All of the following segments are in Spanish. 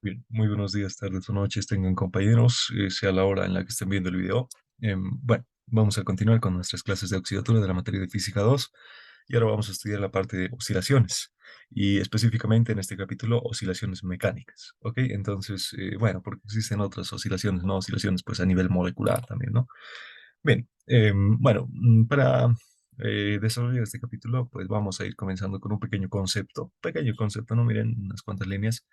Bien, muy buenos días, tardes o noches tengan compañeros, sea la hora en la que estén viendo el video. Bueno, vamos a continuar con nuestras clases de oxidatura de la materia de física 2 y ahora vamos a estudiar la parte de oscilaciones y específicamente en este capítulo oscilaciones mecánicas, ¿ok? Entonces, bueno, porque existen otras oscilaciones, ¿no? Oscilaciones pues a nivel molecular también, ¿no? Bien, bueno, para desarrollar este capítulo pues vamos a ir comenzando con un pequeño concepto, ¿no? Miren, unas cuantas líneas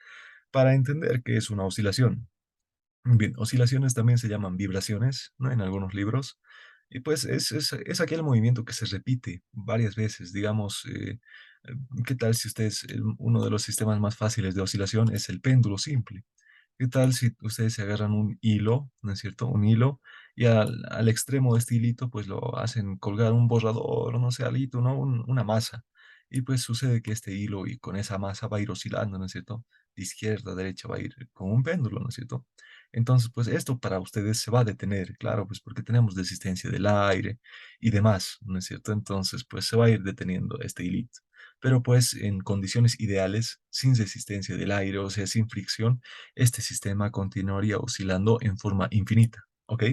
para entender qué es una oscilación. Bien, oscilaciones también se llaman vibraciones, ¿no? En algunos libros. Y pues es aquel movimiento que se repite varias veces. Digamos, ¿qué tal si ustedes, uno de los sistemas más fáciles de oscilación es el péndulo simple? ¿Qué tal si ustedes se agarran un hilo, ¿no es cierto? Un hilo y al extremo de este hilito pues lo hacen colgar un borrador, no sé, alito, ¿no? Una masa. Y pues sucede que este hilo y con esa masa va a ir oscilando, ¿no es cierto? De izquierda a derecha va a ir como un péndulo, ¿no es cierto? Entonces, pues esto para ustedes se va a detener, claro, pues porque tenemos resistencia del aire y demás, ¿no es cierto? Entonces, pues se va a ir deteniendo este hilito. Pero pues en condiciones ideales, sin resistencia del aire, o sea, sin fricción, este sistema continuaría oscilando en forma infinita, ¿ok?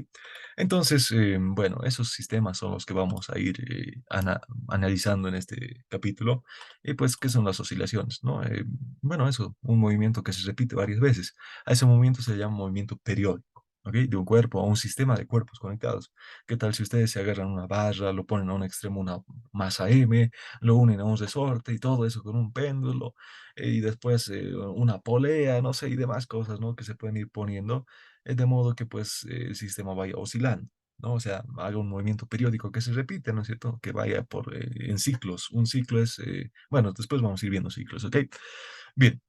Entonces, bueno, esos sistemas son los que vamos a ir analizando en este capítulo. Y pues, ¿qué son las oscilaciones, no? Bueno, eso, un movimiento que se repite varias veces. A ese movimiento se le llama movimiento periódico, ¿ok? De un cuerpo a un sistema de cuerpos conectados. ¿Qué tal si ustedes se agarran una barra, lo ponen a un extremo una masa M, lo unen a un resorte y todo eso con un péndulo, y después una polea, no sé, y demás cosas, ¿no? Que se pueden ir poniendo, de modo que pues el sistema vaya oscilando, ¿no? O sea, haga un movimiento periódico que se repite, ¿no es cierto? Que vaya en ciclos. Un ciclo es, bueno, después vamos a ir viendo ciclos, ¿ok? Bien,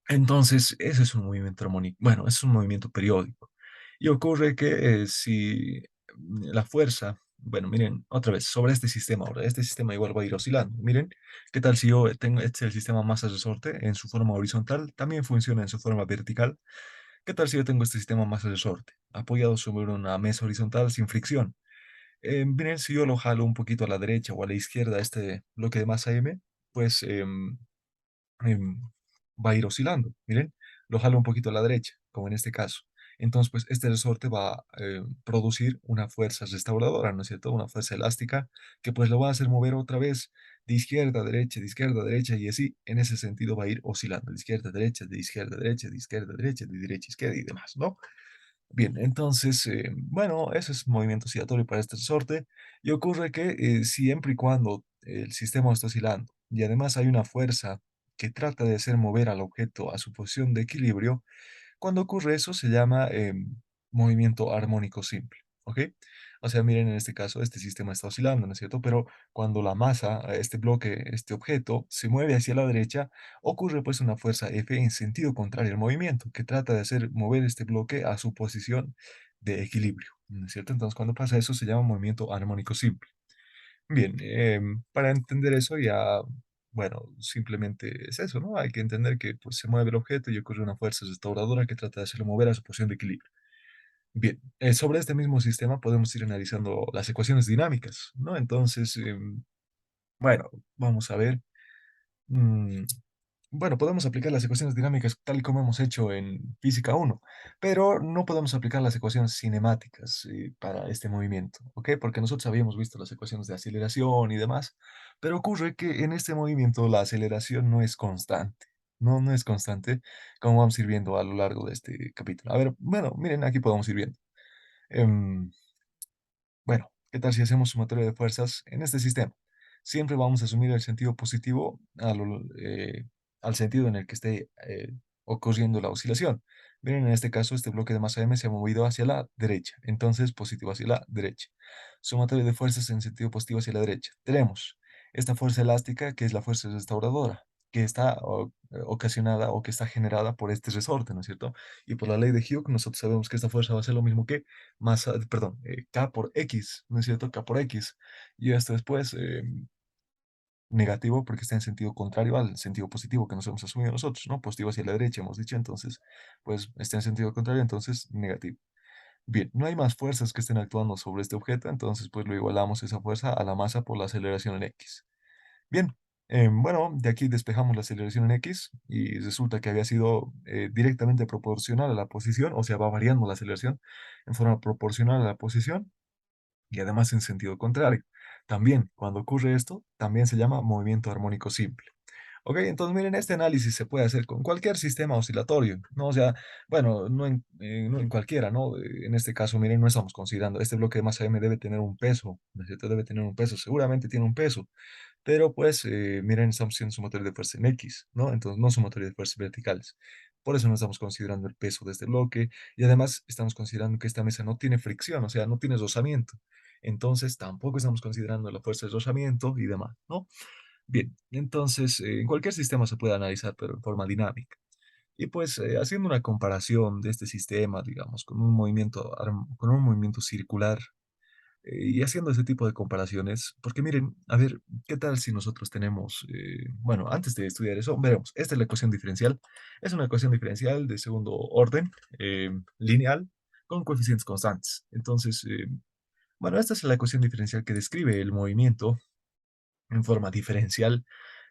entonces ese es un movimiento armónico, bueno, es un movimiento periódico. Y ocurre que si la fuerza, bueno, miren, otra vez, sobre este sistema ahora, este sistema igual va a ir oscilando. Miren, ¿qué tal si yo tengo este es el sistema masa-resorte en su forma horizontal? También funciona en su forma vertical. ¿Qué tal si yo tengo este sistema masa-resorte apoyado sobre una mesa horizontal sin fricción? Miren, si yo lo jalo un poquito a la derecha o a la izquierda, este bloque de masa M, pues em, va a ir oscilando. Miren, lo jalo un poquito a la derecha, como en este caso. Entonces, pues este resorte va a producir una fuerza restauradora, ¿no es cierto? Una fuerza elástica que pues lo va a hacer mover otra vez de izquierda a derecha, y así en ese sentido va a ir oscilando, de izquierda a derecha, de izquierda a derecha, de izquierda a derecha, de derecha a izquierda y demás, ¿no? Bien, entonces, bueno, ese es movimiento oscilatorio para este resorte. Y ocurre que siempre y cuando el sistema está oscilando y además hay una fuerza que trata de hacer mover al objeto a su posición de equilibrio, cuando ocurre eso se llama movimiento armónico simple, ¿ok? O sea, miren, en este caso, este sistema está oscilando, ¿no es cierto? Pero cuando la masa, este bloque, este objeto, se mueve hacia la derecha, ocurre pues una fuerza F en sentido contrario al movimiento, que trata de hacer mover este bloque a su posición de equilibrio, ¿no es cierto? Entonces, cuando pasa eso, se llama movimiento armónico simple. Bien, para entender eso ya, bueno, simplemente es eso, ¿no? Hay que entender que pues, se mueve el objeto y ocurre una fuerza restauradora que trata de hacerlo mover a su posición de equilibrio. Bien, sobre este mismo sistema podemos ir analizando las ecuaciones dinámicas, ¿no? Entonces, bueno, vamos a ver. mm, bueno, podemos aplicar las ecuaciones dinámicas tal como hemos hecho en física uno, pero no podemos aplicar las ecuaciones cinemáticas para este movimiento, ¿ok? Porque nosotros habíamos visto las ecuaciones de aceleración y demás, pero ocurre que en este movimiento la aceleración no es constante, no es constante, como vamos a ir viendo a lo largo de este capítulo. A ver, bueno, miren, aquí podemos ir viendo. Em, bueno, ¿qué tal si hacemos sumatoria de fuerzas en este sistema? Siempre vamos a asumir el sentido positivo al sentido en el que esté ocurriendo la oscilación. Miren, en este caso, este bloque de masa M se ha movido hacia la derecha, entonces positivo hacia la derecha. Sumatoria de fuerzas en sentido positivo hacia la derecha. Tenemos esta fuerza elástica, que es la fuerza restauradora, que está ocasionada o que está generada por este resorte, ¿no es cierto? Y por la ley de Hooke, nosotros sabemos que esta fuerza va a ser lo mismo que masa, perdón, K por X, ¿no es cierto? K por X. Y esto después negativo porque está en sentido contrario al sentido positivo que nos hemos asumido nosotros, ¿no? Positivo hacia la derecha, hemos dicho, entonces, pues está en sentido contrario, entonces negativo. Bien, no hay más fuerzas que estén actuando sobre este objeto, entonces pues lo igualamos esa fuerza a la masa por la aceleración en X. Bien, Bueno, de aquí despejamos la aceleración en X y resulta que había sido directamente proporcional a la posición, o sea, va variando la aceleración en forma proporcional a la posición y además en sentido contrario. También, cuando ocurre esto, también se llama movimiento armónico simple. Ok, entonces miren, este análisis se puede hacer con cualquier sistema oscilatorio, ¿no? O sea, bueno, no en cualquiera, ¿no? En este caso, miren, no estamos considerando, este bloque de masa M debe tener un peso, ¿no es cierto? Debe tener un peso, seguramente tiene un peso, pero pues, miren, estamos haciendo sumatoria de fuerza en X, ¿no? Entonces, no sumatoria de fuerzas verticales. Por eso no estamos considerando el peso de este bloque y además estamos considerando que esta mesa no tiene fricción, o sea, no tiene rozamiento. Entonces, tampoco estamos considerando la fuerza de rozamiento y demás, ¿no? Bien, entonces, en cualquier sistema se puede analizar, pero en forma dinámica. Y pues, haciendo una comparación de este sistema, digamos, con un movimiento circular, y haciendo ese tipo de comparaciones, porque miren, a ver, ¿qué tal si nosotros tenemos, bueno, antes de estudiar eso, veremos, esta es la ecuación diferencial, es una ecuación diferencial de segundo orden, lineal, con coeficientes constantes. Entonces, bueno, esta es la ecuación diferencial que describe el movimiento en forma diferencial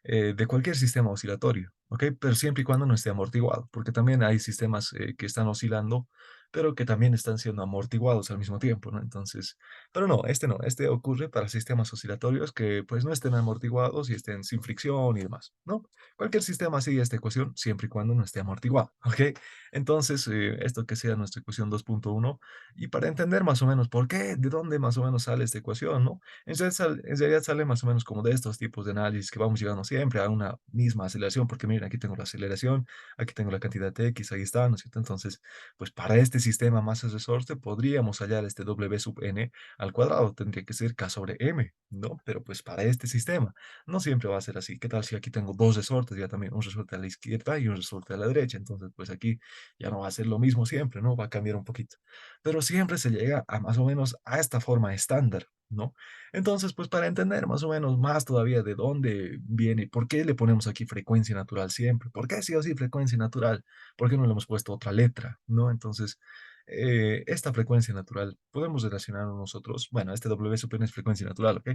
de cualquier sistema oscilatorio, ¿ok? Pero siempre y cuando no esté amortiguado, porque también hay sistemas que están oscilando, pero que también están siendo amortiguados al mismo tiempo, ¿no? Entonces, pero no, este ocurre para sistemas oscilatorios que pues no estén amortiguados y estén sin fricción y demás, ¿no? Cualquier sistema sigue esta ecuación siempre y cuando no esté amortiguado, ¿ok? Entonces, esto que sea nuestra ecuación 2.1 y para entender más o menos por qué, de dónde más o menos sale esta ecuación, ¿no? En realidad sale más o menos como de estos tipos de análisis que vamos llegando siempre a una misma aceleración, porque miren, aquí tengo la aceleración, aquí tengo la cantidad de X, ahí está, ¿no es cierto? Entonces, pues para este sistema masa-resorte podríamos hallar este W sub n al cuadrado, tendría que ser K sobre M, ¿no? Pero pues para este sistema no siempre va a ser así. ¿Qué tal si aquí tengo dos resortes, ya también un resorte a la izquierda y un resorte a la derecha? Entonces, pues aquí ya no va a ser lo mismo siempre, ¿no? Va a cambiar un poquito. Pero siempre se llega a más o menos a esta forma estándar, ¿no? Entonces, pues para entender más o menos más todavía de dónde viene, por qué le ponemos aquí frecuencia natural siempre, por qué sí o sí frecuencia natural, por qué no le hemos puesto otra letra, ¿no? Entonces, esta frecuencia natural podemos relacionarnos nosotros, bueno, este W sub n es frecuencia natural, ¿ok?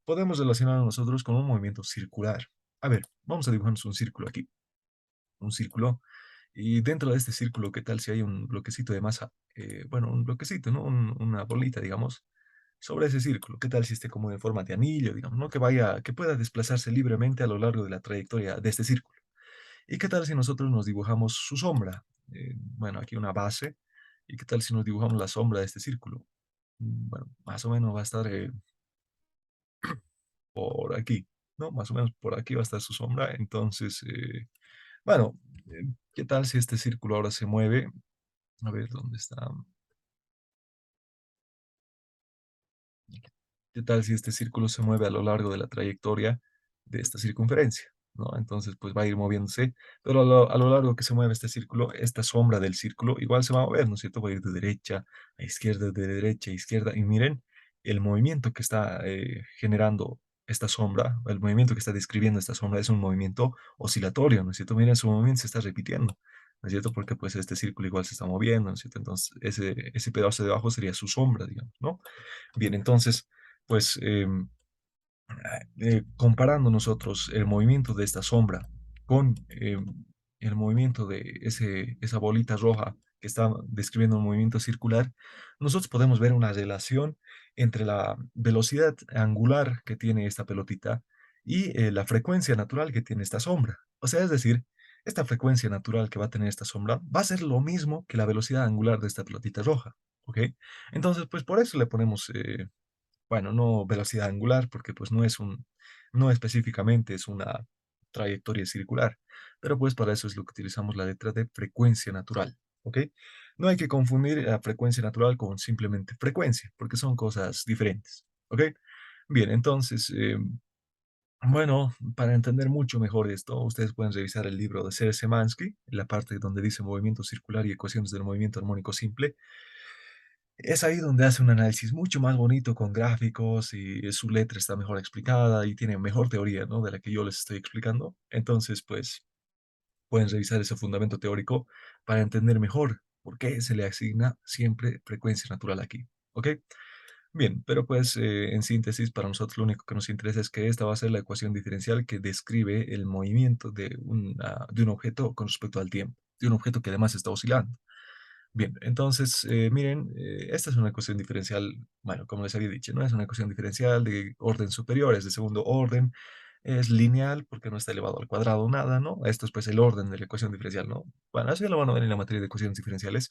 Podemos relacionarnos nosotros con un movimiento circular. A ver, vamos a dibujarnos un círculo aquí, un círculo, y dentro de este círculo, ¿qué tal si hay un bloquecito de masa? Bueno, un bloquecito, ¿no? Una bolita, digamos sobre ese círculo. ¿Qué tal si esté como en forma de anillo, digamos, ¿no? Que pueda desplazarse libremente a lo largo de la trayectoria de este círculo. ¿Y qué tal si nosotros nos dibujamos su sombra? Bueno, aquí una base. ¿Y qué tal si nos dibujamos la sombra de este círculo? Bueno, más o menos va a estar por aquí, ¿no? Más o menos por aquí va a estar su sombra. Entonces, bueno, ¿qué tal si este círculo ahora se mueve? A ver, ¿dónde está? ¿Qué tal si este círculo se mueve a lo largo de la trayectoria de esta circunferencia? ¿No? Entonces, pues va a ir moviéndose, pero a lo largo que se mueve este círculo, esta sombra del círculo igual se va a mover, ¿no es cierto? Va a ir de derecha de derecha a izquierda, y miren el movimiento que está generando esta sombra, el movimiento que está describiendo esta sombra es un movimiento oscilatorio, ¿no es cierto? Miren, su movimiento se está repitiendo, ¿no es cierto? Porque pues este círculo igual se está moviendo, ¿no es cierto? Entonces, ese pedazo de abajo sería su sombra, digamos, ¿no? Bien, entonces, pues comparando nosotros el movimiento de esta sombra con el movimiento de esa bolita roja que está describiendo un movimiento circular, nosotros podemos ver una relación entre la velocidad angular que tiene esta pelotita y la frecuencia natural que tiene esta sombra. O sea, es decir, esta frecuencia natural que va a tener esta sombra va a ser lo mismo que la velocidad angular de esta pelotita roja. ¿Ok? Entonces, pues por eso le ponemos bueno, no velocidad angular, porque pues no específicamente es una trayectoria circular, pero pues para eso es lo que utilizamos la letra de frecuencia natural, ¿ok? No hay que confundir la frecuencia natural con simplemente frecuencia, porque son cosas diferentes, ¿ok? Bien, entonces, bueno, para entender mucho mejor esto, ustedes pueden revisar el libro de Semansky, en la parte donde dice movimiento circular y ecuaciones del movimiento armónico simple, es ahí donde hace un análisis mucho más bonito con gráficos y su letra está mejor explicada y tiene mejor teoría, ¿no? De la que yo les estoy explicando. Entonces, pues, pueden revisar ese fundamento teórico para entender mejor por qué se le asigna siempre frecuencia natural aquí. ¿Ok? Bien, pero pues en síntesis, para nosotros lo único que nos interesa es que esta va a ser la ecuación diferencial que describe el movimiento de un objeto con respecto al tiempo, de un objeto que además está oscilando. Bien, entonces, miren, esta es una ecuación diferencial, bueno, como les había dicho, ¿no? Es una ecuación diferencial de orden superior, es de segundo orden, es lineal porque no está elevado al cuadrado, nada, ¿no? Esto es pues el orden de la ecuación diferencial, ¿no? Bueno, así lo van a ver en la materia de ecuaciones diferenciales,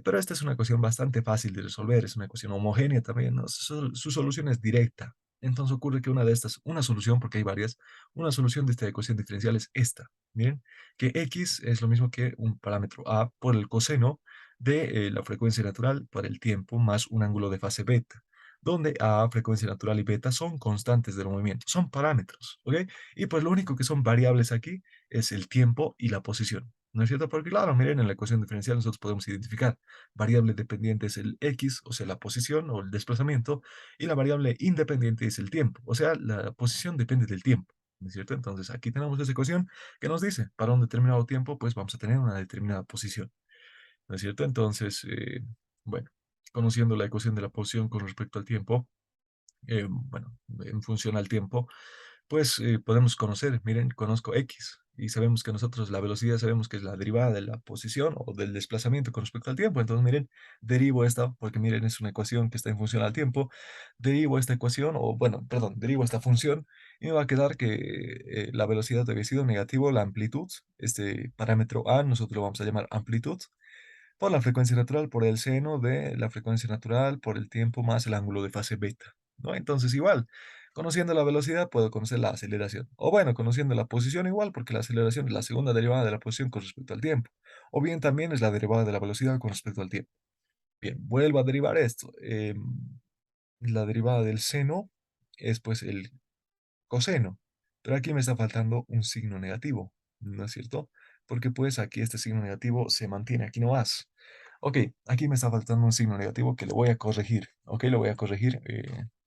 pero esta es una ecuación bastante fácil de resolver, es una ecuación homogénea también, ¿no? Su solución es directa. Entonces ocurre que una de estas, una solución, porque hay varias, una solución de esta ecuación diferencial es esta. Miren, que x es lo mismo que un parámetro a por el coseno de la frecuencia natural por el tiempo más un ángulo de fase beta, donde a, frecuencia natural y beta son constantes del movimiento, son parámetros, ¿ok? Y pues lo único que son variables aquí es el tiempo y la posición. ¿No es cierto? Porque claro, miren, en la ecuación diferencial nosotros podemos identificar variable dependiente es el x, o sea, la posición o el desplazamiento, y la variable independiente es el tiempo, o sea, la posición depende del tiempo. ¿No es cierto? Entonces aquí tenemos esa ecuación que nos dice, para un determinado tiempo, pues vamos a tener una determinada posición. ¿No es cierto? Entonces, bueno, conociendo la ecuación de la posición con respecto al tiempo, bueno, en función al tiempo, pues podemos conocer, miren, conozco x y sabemos que nosotros la velocidad sabemos que es la derivada de la posición o del desplazamiento con respecto al tiempo. Entonces, miren, derivo esta, porque miren, es una ecuación que está en función al tiempo, derivo esta ecuación, o bueno, perdón, derivo esta función y me va a quedar que la velocidad había sido negativo, la amplitud, este parámetro a, nosotros lo vamos a llamar amplitud, por la frecuencia natural, por el seno de la frecuencia natural, por el tiempo más el ángulo de fase beta, ¿no? Entonces, igual, conociendo la velocidad, puedo conocer la aceleración. O bueno, conociendo la posición igual, porque la aceleración es la segunda derivada de la posición con respecto al tiempo. O bien también es la derivada de la velocidad con respecto al tiempo. Bien, vuelvo a derivar esto. La derivada del seno es pues el coseno. Pero aquí me está faltando un signo negativo, ¿no es cierto? Porque pues aquí este signo negativo se mantiene, aquí no más. Ok, aquí me está faltando un signo negativo que lo voy a corregir. Ok, lo voy a corregir.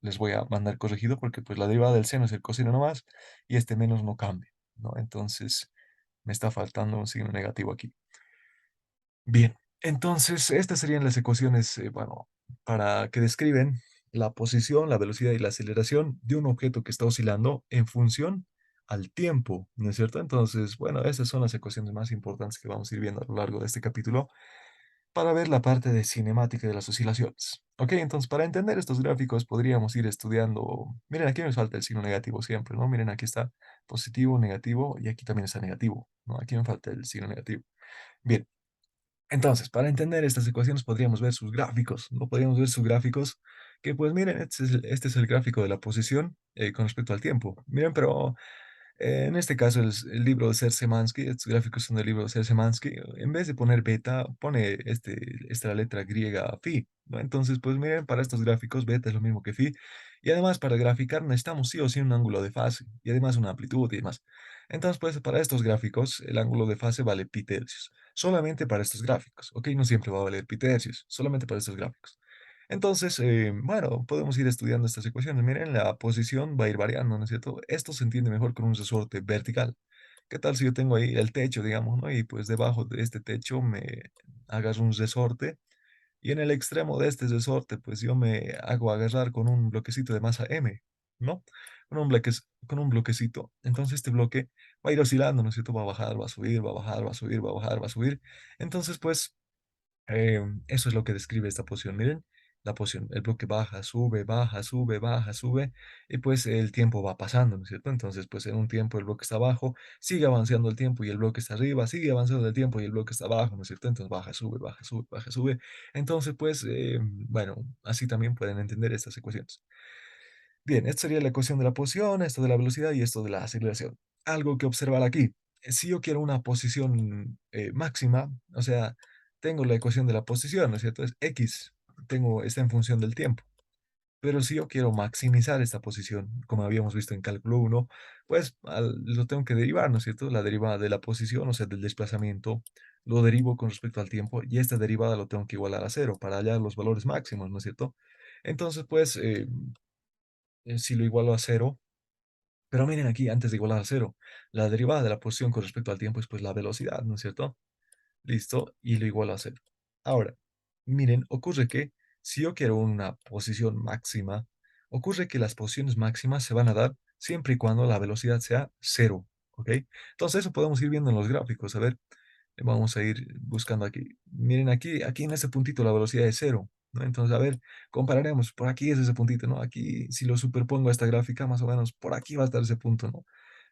Les voy a mandar corregido porque pues la derivada del seno es el coseno nomás y este menos no cambia, ¿no? Entonces me está faltando un signo negativo aquí. Bien, entonces estas serían las ecuaciones, bueno, para que describen la posición, la velocidad y la aceleración de un objeto que está oscilando en función al tiempo, ¿no es cierto? Entonces, bueno, estas son las ecuaciones más importantes que vamos a ir viendo a lo largo de este capítulo para ver la parte de cinemática de las oscilaciones. Ok, entonces para entender estos gráficos podríamos ir estudiando, miren, aquí me falta el signo negativo siempre, ¿no? Miren, aquí está positivo, negativo y aquí también está negativo, ¿no? Aquí me falta el signo negativo. Bien. Entonces, para entender estas ecuaciones podríamos ver sus gráficos, ¿no? Podríamos ver sus gráficos, que pues miren, este es el gráfico de la posición con respecto al tiempo. Miren, pero en este caso el libro de Sersemansky, estos gráficos son del libro de Sersemansky, en vez de poner beta, pone esta letra griega phi, ¿no? Entonces, pues miren, para estos gráficos beta es lo mismo que phi, y además para graficar necesitamos sí o sí un ángulo de fase, y además una amplitud y demás. Entonces, pues para estos gráficos el ángulo de fase vale pi tercios solamente para estos gráficos, ¿ok? No siempre va a valer pi tercios, solamente para estos gráficos. Entonces, bueno, podemos ir estudiando estas ecuaciones. Miren, la posición va a ir variando, ¿no es cierto? Esto se entiende mejor con un resorte vertical. ¿Qué tal si yo tengo ahí el techo, digamos, ¿no? Y pues debajo de este techo me hagas un resorte y en el extremo de este resorte, pues yo me hago agarrar con un bloquecito de masa M, ¿no? Con un bloquecito. Entonces este bloque va a ir oscilando, ¿no es cierto? Va a bajar, va a subir, va a bajar, va a subir, va a bajar, va a subir. Entonces, pues, eso es lo que describe esta posición. Miren, la posición, el bloque baja, sube, baja, sube, baja, sube, y pues el tiempo va pasando, ¿no es cierto? Entonces, pues en un tiempo el bloque está abajo, sigue avanzando el tiempo y el bloque está arriba, sigue avanzando el tiempo y el bloque está abajo, ¿no es cierto? Entonces baja, sube, baja, sube, baja, sube. Entonces, pues, bueno, así también pueden entender estas ecuaciones. Bien, esta sería la ecuación de la posición, esto de la velocidad y esto de la aceleración. Algo que observar aquí. Si yo quiero una posición máxima, o sea, tengo la ecuación de la posición, ¿no es cierto? Es x, está en función del tiempo. Pero si yo quiero maximizar esta posición, como habíamos visto en cálculo uno, pues lo tengo que derivar, ¿no es cierto? La derivada de la posición, o sea, del desplazamiento, lo derivo con respecto al tiempo y esta derivada lo tengo que igualar a cero para hallar los valores máximos, ¿no es cierto? Entonces, pues, si lo igualo a cero, pero miren aquí, antes de igualar a cero, la derivada de la posición con respecto al tiempo es pues la velocidad, ¿no es cierto? Listo, y lo igualo a cero. Ahora, miren, ocurre que si yo quiero una posición máxima, ocurre que las posiciones máximas se van a dar siempre y cuando la velocidad sea cero, ¿ok? Entonces eso podemos ir viendo en los gráficos. A ver, vamos a ir buscando aquí. Miren aquí en este puntito la velocidad es cero, ¿no? Entonces, a ver, compararemos. Por aquí es ese puntito, ¿no? Aquí, si lo superpongo a esta gráfica, más o menos por aquí va a estar ese punto, ¿no?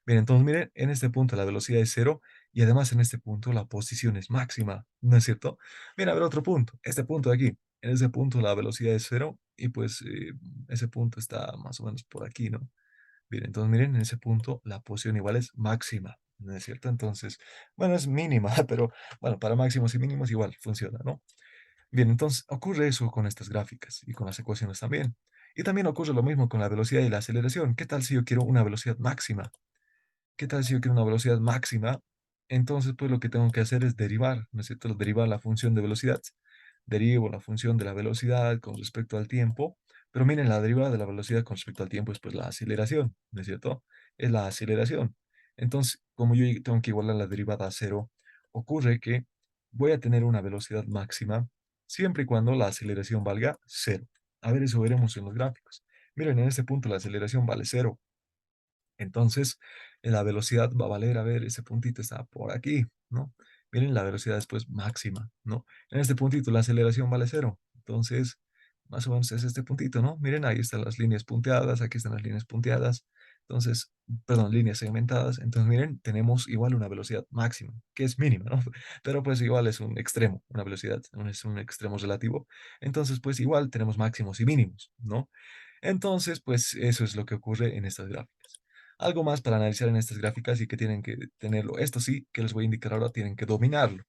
Bien, entonces miren, en este punto la velocidad es cero y además en este punto la posición es máxima, ¿no es cierto? Bien, a ver otro punto, este punto de aquí. En ese punto la velocidad es cero y pues ese punto está más o menos por aquí, ¿no? Bien, entonces miren, en ese punto la posición igual es máxima, ¿no es cierto? Entonces, bueno, es mínima, pero bueno, para máximos y mínimos igual funciona, ¿no? Bien, entonces ocurre eso con estas gráficas y con las ecuaciones también. Y también ocurre lo mismo con la velocidad y la aceleración. ¿Qué tal si yo quiero una velocidad máxima? ¿Qué tal si yo quiero una velocidad máxima? Entonces, pues lo que tengo que hacer es derivar, ¿no es cierto? Derivar la función de velocidad. Derivo la función de la velocidad con respecto al tiempo, pero miren, la derivada de la velocidad con respecto al tiempo es pues la aceleración, ¿no es cierto? Es la aceleración. Entonces, como yo tengo que igualar la derivada a cero, ocurre que voy a tener una velocidad máxima siempre y cuando la aceleración valga cero. A ver, eso veremos en los gráficos. Miren, en este punto la aceleración vale cero. Entonces, la velocidad va a valer, a ver, ese puntito está por aquí, ¿no? Miren, la velocidad es pues máxima, ¿no? En este puntito la aceleración vale cero. Entonces, más o menos es este puntito, ¿no? Miren, ahí están las líneas punteadas, aquí están las líneas punteadas. Entonces, perdón, líneas segmentadas. Entonces, miren, tenemos igual una velocidad máxima, que es mínima, ¿no? Pero pues igual es un extremo, una velocidad, es un extremo relativo. Entonces, pues igual tenemos máximos y mínimos, ¿no? Entonces, pues eso es lo que ocurre en estas gráficas. Algo más para analizar en estas gráficas y que tienen que tenerlo. Esto sí, que les voy a indicar ahora, tienen que dominarlo.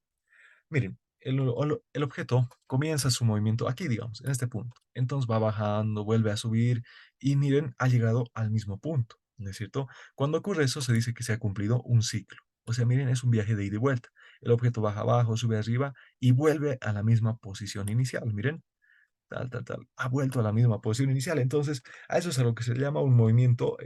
Miren, el objeto comienza su movimiento aquí, digamos, en este punto. Entonces va bajando, vuelve a subir y miren, ha llegado al mismo punto, ¿no es cierto? Cuando ocurre eso, se dice que se ha cumplido un ciclo. O sea, miren, es un viaje de ida y vuelta. El objeto baja abajo, sube arriba y vuelve a la misma posición inicial. Miren, ha vuelto a la misma posición inicial. Entonces, a eso es a lo que se llama un movimiento,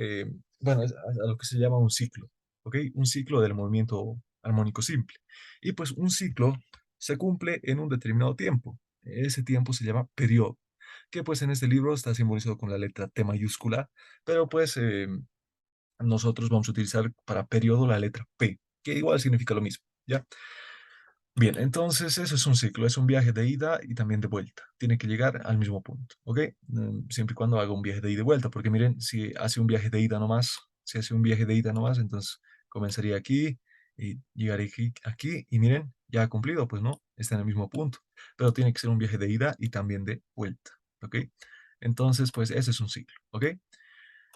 bueno, es a lo que se llama un ciclo, ¿ok? Un ciclo del movimiento armónico simple. Y pues un ciclo se cumple en un determinado tiempo. Ese tiempo se llama periodo, que pues en este libro está simbolizado con la letra T mayúscula, pero pues nosotros vamos a utilizar para periodo la letra P, que igual significa lo mismo, ¿ya? Bien, entonces eso es un ciclo, es un viaje de ida y también de vuelta. Tiene que llegar al mismo punto, ¿ok? Siempre y cuando haga un viaje de ida y vuelta, porque miren, si hace un viaje de ida nomás, si hace un viaje de ida nomás, entonces comenzaría aquí y llegaría aquí y miren, ya ha cumplido, pues no, está en el mismo punto, pero tiene que ser un viaje de ida y también de vuelta, ¿ok? Entonces, pues ese es un ciclo, ¿ok?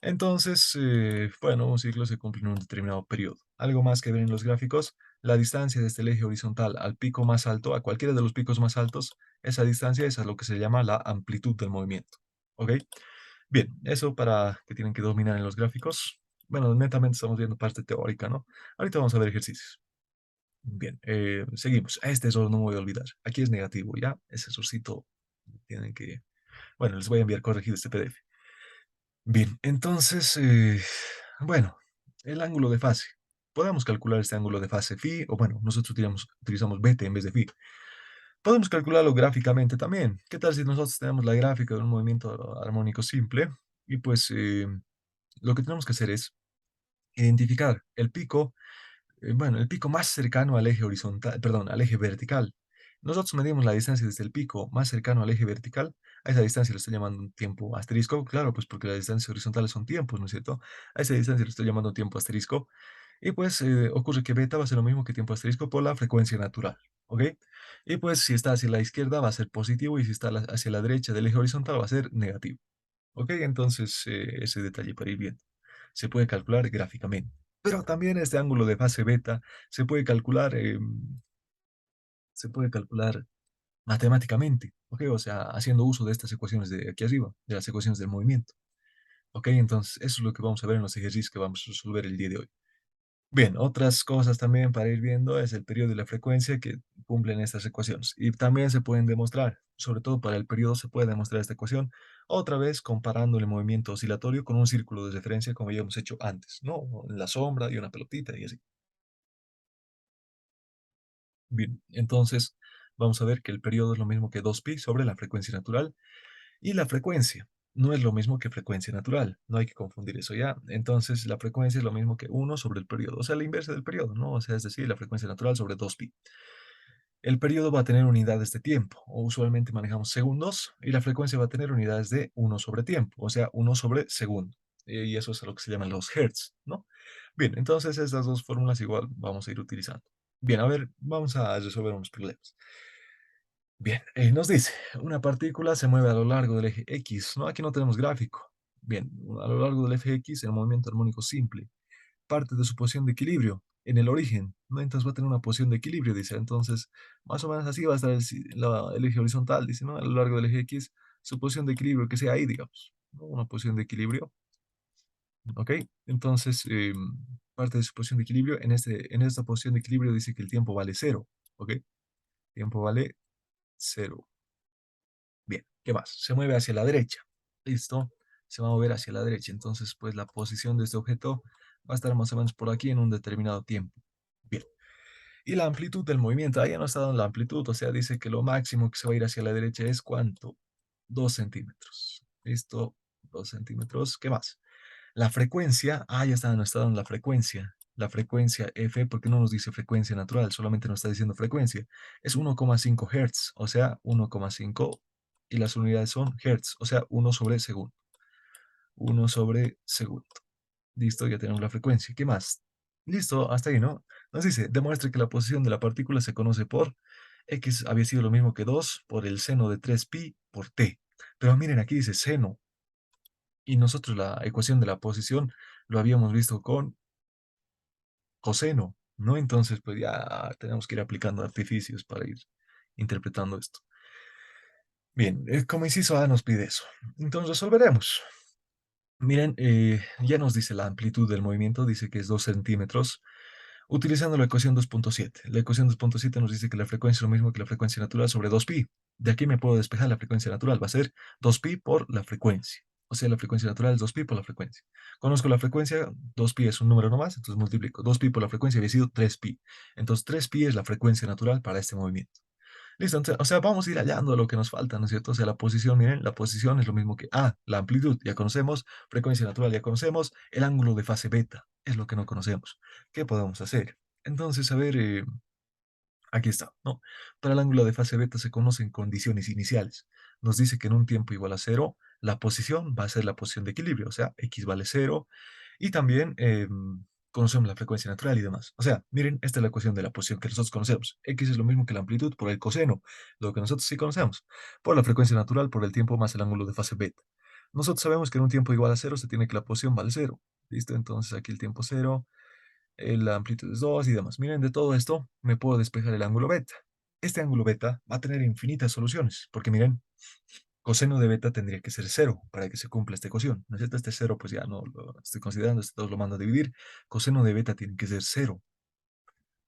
Entonces, bueno, un ciclo se cumple en un determinado periodo. Algo más que ver en los gráficos, la distancia desde el eje horizontal al pico más alto, a cualquiera de los picos más altos, esa distancia es a lo que se llama la amplitud del movimiento. ¿Ok? Bien, eso para que tienen que dominar en los gráficos. Bueno, netamente estamos viendo parte teórica, ¿no? Ahorita vamos a ver ejercicios. Bien, seguimos. Este error no me voy a olvidar. Aquí es negativo, ¿ya? Ese errorcito tienen que... Bueno, les voy a enviar corregido este PDF. Bien, entonces, bueno, el ángulo de fase. Podemos calcular este ángulo de fase phi, o bueno, nosotros utilizamos beta en vez de phi. Podemos calcularlo gráficamente también. ¿Qué tal si nosotros tenemos la gráfica de un movimiento armónico simple? Y pues lo que tenemos que hacer es identificar el pico, bueno, el pico más cercano al eje horizontal, perdón, al eje vertical. Nosotros medimos la distancia desde el pico más cercano al eje vertical. A esa distancia le estoy llamando un tiempo asterisco, claro, pues porque las distancias horizontales son tiempos, ¿no es cierto? A esa distancia le estoy llamando tiempo asterisco. Y pues ocurre que beta va a ser lo mismo que tiempo asterisco por la frecuencia natural, ¿ok? Y pues si está hacia la izquierda va a ser positivo y si está hacia la derecha del eje horizontal va a ser negativo, ¿ok? Entonces ese detalle para ir viendo. Se puede calcular gráficamente. Pero también este ángulo de fase beta se puede calcular, se puede calcular matemáticamente, ¿ok? O sea, haciendo uso de estas ecuaciones de aquí arriba, de las ecuaciones del movimiento, ¿ok? Entonces, eso es lo que vamos a ver en los ejercicios que vamos a resolver el día de hoy. Bien, otras cosas también para ir viendo es el periodo y la frecuencia que cumplen estas ecuaciones. Y también se pueden demostrar, sobre todo para el periodo se puede demostrar esta ecuación, otra vez comparando el movimiento oscilatorio con un círculo de referencia como ya hemos hecho antes, ¿no? La sombra y una pelotita y así. Bien, entonces vamos a ver que el periodo es lo mismo que 2pi sobre la frecuencia natural. Y la frecuencia no es lo mismo que frecuencia natural, no hay que confundir eso ya. Entonces, la frecuencia es lo mismo que 1 sobre el periodo, o sea, la inversa del periodo, ¿no? O sea, es decir, la frecuencia natural sobre 2pi. El periodo va a tener unidades de tiempo, o usualmente manejamos segundos, y la frecuencia va a tener unidades de 1 sobre tiempo, o sea, 1 sobre segundo. Y eso es lo que se llaman los hertz, ¿no? Bien, entonces estas dos fórmulas igual vamos a ir utilizando. Bien, a ver, vamos a resolver unos problemas. Bien, nos dice, una partícula se mueve a lo largo del eje X, ¿no? Aquí no tenemos gráfico. Bien, a lo largo del eje X, en movimiento armónico simple, parte de su posición de equilibrio en el origen, ¿no? Entonces va a tener una posición de equilibrio, dice. Entonces, más o menos así va a estar el eje horizontal, dice, ¿no? A lo largo del eje X, su posición de equilibrio, que sea ahí, digamos, ¿no? Una posición de equilibrio, ¿ok? Entonces, parte de su posición de equilibrio, en esta posición de equilibrio dice que el tiempo vale cero, ¿ok? Tiempo vale cero. Bien, ¿qué más? Se mueve hacia la derecha. Listo. Se va a mover hacia la derecha. Entonces, pues la posición de este objeto va a estar más o menos por aquí en un determinado tiempo. Bien. Y la amplitud del movimiento, ahí ya no está dando la amplitud, o sea, dice que lo máximo que se va a ir hacia la derecha es ¿cuánto? 2 centímetros. Listo, 2 centímetros. ¿Qué más? La frecuencia, ya está, no está dando la frecuencia. La frecuencia F, porque no nos dice frecuencia natural, solamente nos está diciendo frecuencia. Es 1,5 Hz, o sea, 1,5 y las unidades son Hz, o sea, 1 sobre segundo. 1 sobre segundo. Listo, ya tenemos la frecuencia. ¿Qué más? Listo, hasta ahí, ¿no? Nos dice, demuestre que la posición de la partícula se conoce por X había sido lo mismo que 2 por el seno de 3pi por T. Pero miren, aquí dice seno, y nosotros la ecuación de la posición lo habíamos visto con coseno, ¿no? Entonces, pues ya tenemos que ir aplicando artificios para ir interpretando esto. Bien, como inciso A nos pide eso. Entonces resolveremos. Miren, ya nos dice la amplitud del movimiento, dice que es 2 centímetros, utilizando la ecuación 2,7. La ecuación 2,7 nos dice que la frecuencia es lo mismo que la frecuencia natural sobre 2pi. De aquí me puedo despejar la frecuencia natural, va a ser 2pi por la frecuencia. O sea, la frecuencia natural es 2pi por la frecuencia. Conozco la frecuencia, 2pi es un número nomás, entonces multiplico. 2pi por la frecuencia había sido 3pi. Entonces 3pi es la frecuencia natural para este movimiento. Listo, entonces, o sea, vamos a ir hallando lo que nos falta, ¿no es cierto? O sea, la posición, miren, la posición es lo mismo que la amplitud, ya conocemos, frecuencia natural, ya conocemos, el ángulo de fase beta es lo que no conocemos. ¿Qué podemos hacer? Entonces, a ver, aquí está, ¿no? Para el ángulo de fase beta se conocen condiciones iniciales. Nos dice que en un tiempo igual a cero, la posición va a ser la posición de equilibrio, o sea, x vale cero, y también conocemos la frecuencia natural y demás. O sea, miren, esta es la ecuación de la posición que nosotros conocemos. X es lo mismo que la amplitud por el coseno, lo que nosotros sí conocemos, por la frecuencia natural, por el tiempo más el ángulo de fase beta. Nosotros sabemos que en un tiempo igual a cero se tiene que la posición vale cero. ¿Listo? Entonces aquí el tiempo cero, la amplitud es 2 y demás. Miren, de todo esto me puedo despejar el ángulo beta. Este ángulo beta va a tener infinitas soluciones, porque miren, coseno de beta tendría que ser cero para que se cumpla esta ecuación. ¿No es cierto? Este cero, pues ya no lo estoy considerando, este 2 lo mando a dividir. Coseno de beta tiene que ser cero.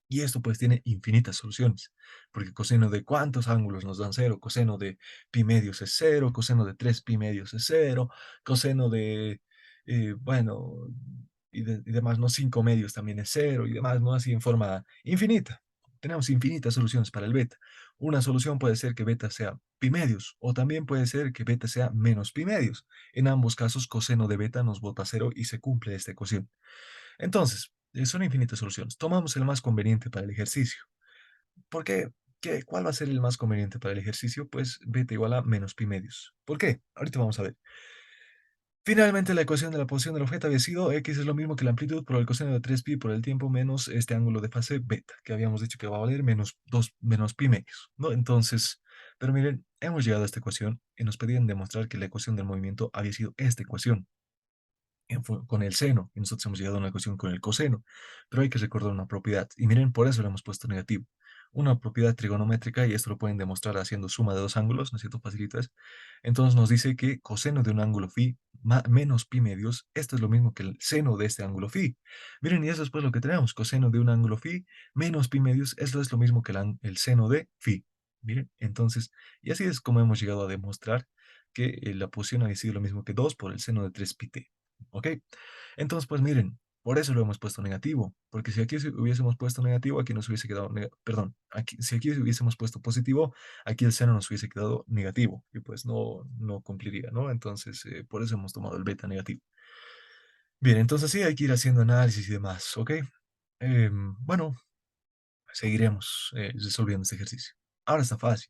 Y esto pues tiene infinitas soluciones, porque coseno de cuántos ángulos nos dan cero, coseno de pi medios es cero, coseno de 3 pi medios es cero, coseno de, bueno, y demás, ¿no? 5 medios también es cero y demás, ¿no? Así en forma infinita. Tenemos infinitas soluciones para el beta. Una solución puede ser que beta sea pi medios, o también puede ser que beta sea menos pi medios. En ambos casos, coseno de beta nos bota cero y se cumple esta ecuación. Entonces, son infinitas soluciones. Tomamos el más conveniente para el ejercicio. ¿Por qué? ¿Cuál va a ser el más conveniente para el ejercicio? Pues beta igual a menos pi medios. ¿Por qué? Ahorita vamos a ver. Finalmente, la ecuación de la posición del objeto había sido x es lo mismo que la amplitud por el coseno de 3pi por el tiempo menos este ángulo de fase beta, que habíamos dicho que va a valer menos 2 menos pi medios, ¿no? Entonces, pero miren, hemos llegado a esta ecuación y nos pedían demostrar que la ecuación del movimiento había sido esta ecuación con el seno, y nosotros hemos llegado a una ecuación con el coseno, pero hay que recordar una propiedad, y miren, por eso le hemos puesto negativo, una propiedad trigonométrica, y esto lo pueden demostrar haciendo suma de dos ángulos, ¿no es cierto? Facilito es. Entonces nos dice que coseno de un ángulo phi menos pi medios, esto es lo mismo que el seno de este ángulo phi. Miren, y eso es pues lo que tenemos, coseno de un ángulo phi menos pi medios, esto es lo mismo que el seno de phi. Miren, entonces, y así es como hemos llegado a demostrar que la posición había sido lo mismo que 2 por el seno de 3 pi t. ¿Ok? Entonces, pues miren, Por eso lo hemos puesto negativo, porque si aquí hubiésemos puesto negativo, aquí nos hubiese quedado, perdón, aquí, si aquí hubiésemos puesto positivo, aquí el seno nos hubiese quedado negativo y pues no cumpliría, ¿no? Entonces, por eso hemos tomado el beta negativo. Bien, entonces sí, hay que ir haciendo análisis y demás, ¿ok? Bueno, seguiremos resolviendo este ejercicio. Ahora está fácil.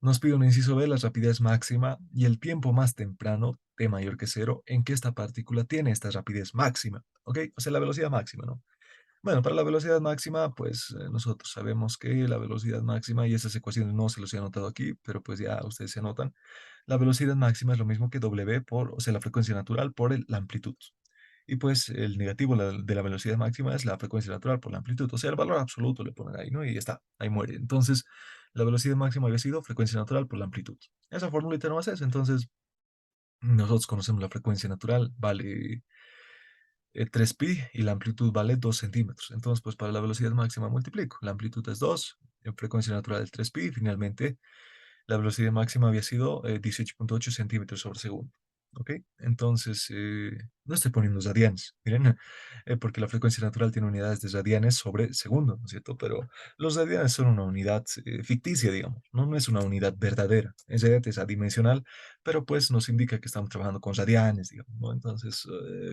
Nos pide un inciso B, la rapidez máxima y el tiempo más temprano, t mayor que cero, en que esta partícula tiene esta rapidez máxima, ¿ok? O sea, la velocidad máxima, ¿no? Bueno, para la velocidad máxima, pues nosotros sabemos que la velocidad máxima, y esas ecuaciones no se los he anotado aquí, pero pues ya ustedes se anotan, la velocidad máxima es lo mismo que W por, o sea, la frecuencia natural por la amplitud. Y pues el negativo de la velocidad máxima es la frecuencia natural por la amplitud. O sea, el valor absoluto le ponen ahí, ¿no? Y ya está, ahí muere. Entonces, la velocidad máxima había sido frecuencia natural por la amplitud. Esa formulita no es eso. Entonces, nosotros conocemos la frecuencia natural, vale 3pi y la amplitud vale 2 centímetros. Entonces, pues para la velocidad máxima multiplico. La amplitud es 2, en frecuencia natural es 3pi y finalmente la velocidad máxima había sido 18,8 centímetros sobre segundo. ¿Ok? Entonces, no estoy poniendo radianes, miren, porque la frecuencia natural tiene unidades de radianes sobre segundo, ¿no es cierto? Pero los radianes son una unidad ficticia, digamos, ¿no? No es una unidad verdadera. En realidad es adimensional, pero pues nos indica que estamos trabajando con radianes, digamos, ¿no? Entonces,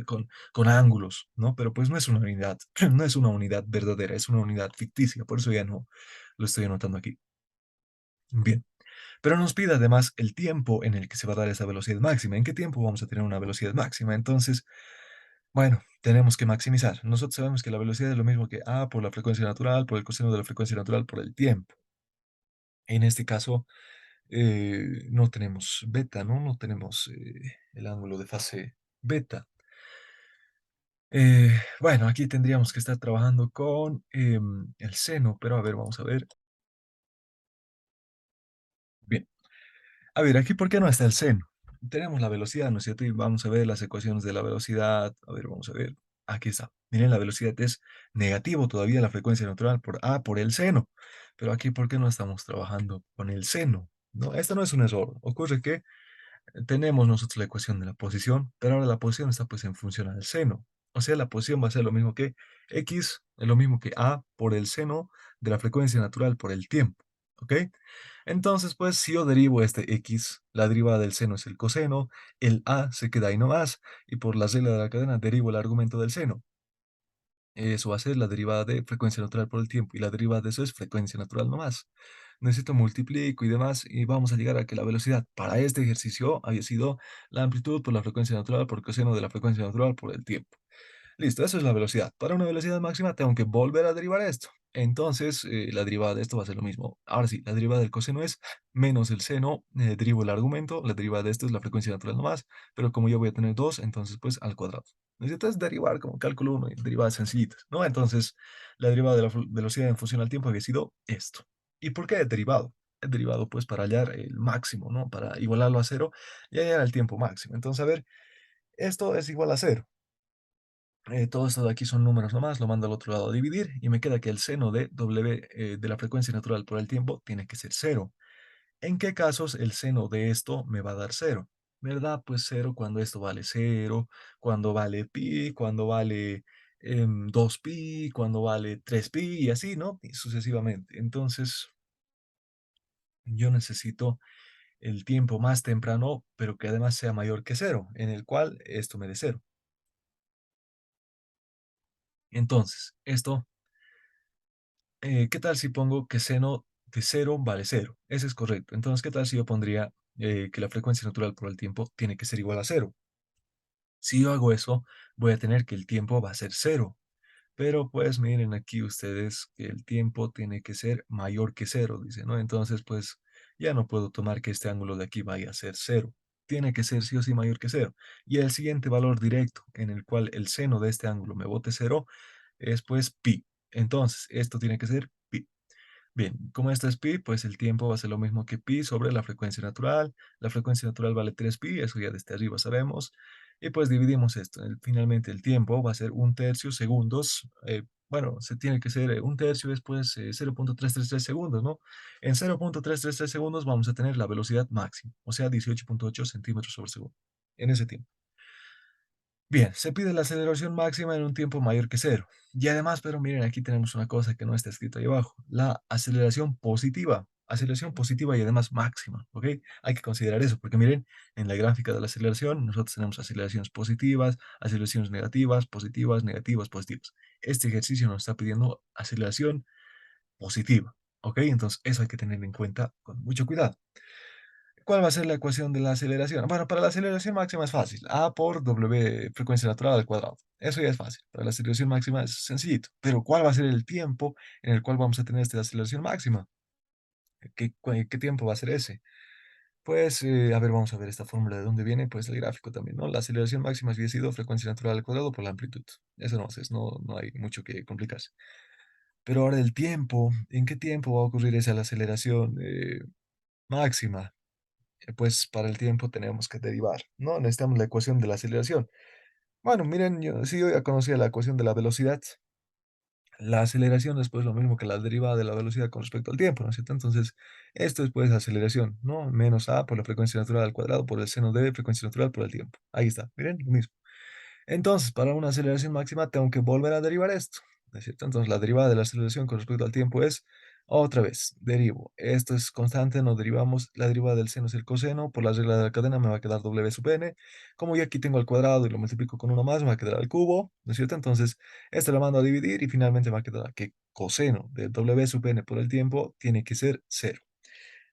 con ángulos, ¿no? Pero pues no es una unidad, no es una unidad verdadera, es una unidad ficticia, por eso ya no lo estoy anotando aquí. Bien. Pero nos pide además el tiempo en el que se va a dar esa velocidad máxima. ¿En qué tiempo vamos a tener una velocidad máxima? Entonces, bueno, tenemos que maximizar. Nosotros sabemos que la velocidad es lo mismo que A por la frecuencia natural, por el coseno de la frecuencia natural, por el tiempo. En este caso, no tenemos beta, ¿no? No tenemos el ángulo de fase beta. Bueno, aquí tendríamos que estar trabajando con el seno, pero a ver, vamos a ver. Bien. A ver, aquí, ¿por qué no está el seno? Tenemos la velocidad, ¿no es cierto? Y vamos a ver las ecuaciones de la velocidad. A ver, vamos a ver. Aquí está. Miren, la velocidad es negativo todavía la frecuencia natural por A por el seno. Pero aquí, ¿por qué no estamos trabajando con el seno? No, esto no es un error. Ocurre que tenemos nosotros la ecuación de la posición, pero ahora la posición está pues en función al seno. O sea, la posición va a ser lo mismo que X, es lo mismo que A por el seno de la frecuencia natural por el tiempo. ¿Ok? Entonces, pues, si yo derivo este X, la derivada del seno es el coseno, el A se queda ahí nomás, y por la regla de la cadena derivo el argumento del seno. Eso va a ser la derivada de frecuencia natural por el tiempo, y la derivada de eso es frecuencia natural nomás. Necesito multiplico y demás, y vamos a llegar a que la velocidad para este ejercicio había sido la amplitud por la frecuencia natural por coseno de la frecuencia natural por el tiempo. Listo, eso es la velocidad. Para una velocidad máxima tengo que volver a derivar esto. Entonces, la derivada de esto va a ser lo mismo. Ahora sí, la derivada del coseno es menos el seno, derivo el argumento, la derivada de esto es la frecuencia natural nomás, pero como yo voy a tener 2, entonces pues al cuadrado. Necesitas derivar como cálculo 1 y derivadas sencillitas, ¿no? Entonces, la derivada de la velocidad en función al tiempo había sido esto. ¿Y por qué he derivado? He derivado pues para hallar el máximo, ¿no? Para igualarlo a cero y hallar el tiempo máximo. Entonces, a ver, esto es igual a cero. Todo esto de aquí son números nomás, lo mando al otro lado a dividir y me queda que el seno de W de la frecuencia natural por el tiempo tiene que ser cero. ¿En qué casos el seno de esto me va a dar cero? ¿Verdad? Pues cero cuando esto vale cero, cuando vale pi, cuando vale 2pi, cuando vale 3pi y así, ¿no? Y sucesivamente. Entonces, yo necesito el tiempo más temprano, pero que además sea mayor que cero, en el cual esto me dé cero. Entonces, esto ¿qué tal si pongo que seno de cero vale cero? Ese es correcto. Entonces, ¿qué tal si yo pondría que la frecuencia natural por el tiempo tiene que ser igual a cero? Si yo hago eso, voy a tener que el tiempo va a ser cero. Pero pues miren aquí ustedes que el tiempo tiene que ser mayor que cero, dice, ¿no? Entonces, pues ya no puedo tomar que este ángulo de aquí vaya a ser cero. Tiene que ser sí o sí mayor que cero. Y el siguiente valor directo en el cual el seno de este ángulo me bote cero es pues pi. Entonces, esto tiene que ser pi. Bien, como esto es pi, pues el tiempo va a ser lo mismo que pi sobre la frecuencia natural. La frecuencia natural vale 3pi, eso ya desde arriba sabemos. Y pues dividimos esto. Finalmente el tiempo va a ser 1/3 segundos. Bueno, se tiene que ser 1/3 después 0,333 segundos, ¿no? En 0,333 segundos vamos a tener la velocidad máxima, o sea, 18,8 centímetros sobre segundo. En ese tiempo. Bien, se pide la aceleración máxima en un tiempo mayor que cero. Y además, pero miren, aquí tenemos una cosa que no está escrito ahí abajo, la aceleración positiva y además máxima, ¿ok? Hay que considerar eso, porque miren, en la gráfica de la aceleración, nosotros tenemos aceleraciones positivas, aceleraciones negativas, positivas, negativas, positivas. Este ejercicio nos está pidiendo aceleración positiva, ¿ok? Entonces, eso hay que tener en cuenta con mucho cuidado. ¿Cuál va a ser la ecuación de la aceleración? Bueno, para la aceleración máxima es fácil. A por W frecuencia natural al cuadrado. Eso ya es fácil. Para la aceleración máxima es sencillito. Pero ¿cuál va a ser el tiempo en el cual vamos a tener esta aceleración máxima? ¿Qué tiempo va a ser ese? Pues, a ver, vamos a ver esta fórmula de dónde viene, pues el gráfico también, ¿no? La aceleración máxima había sido frecuencia natural al cuadrado por la amplitud. Eso no es, no hay mucho que complicarse. Pero ahora el tiempo, ¿en qué tiempo va a ocurrir esa la aceleración máxima? Pues para el tiempo tenemos que derivar, ¿no? Necesitamos la ecuación de la aceleración. Bueno, miren, yo ya conocía la ecuación de la velocidad. La aceleración es pues lo mismo que la derivada de la velocidad con respecto al tiempo, ¿no es cierto? Entonces, esto es pues aceleración, ¿no? Menos a por la frecuencia natural al cuadrado por el seno de frecuencia natural por el tiempo. Ahí está, miren, lo mismo. Entonces, para una aceleración máxima tengo que volver a derivar esto, ¿no es cierto? Entonces, la derivada de la aceleración con respecto al tiempo es, otra vez, derivo. Esto es constante, no derivamos. La derivada del seno es el coseno. Por la regla de la cadena me va a quedar w sub n. Como yo aquí tengo al cuadrado y lo multiplico con uno más, me va a quedar al cubo, ¿no es cierto? Entonces, esto lo mando a dividir y finalmente me va a quedar que coseno de w sub n por el tiempo tiene que ser cero.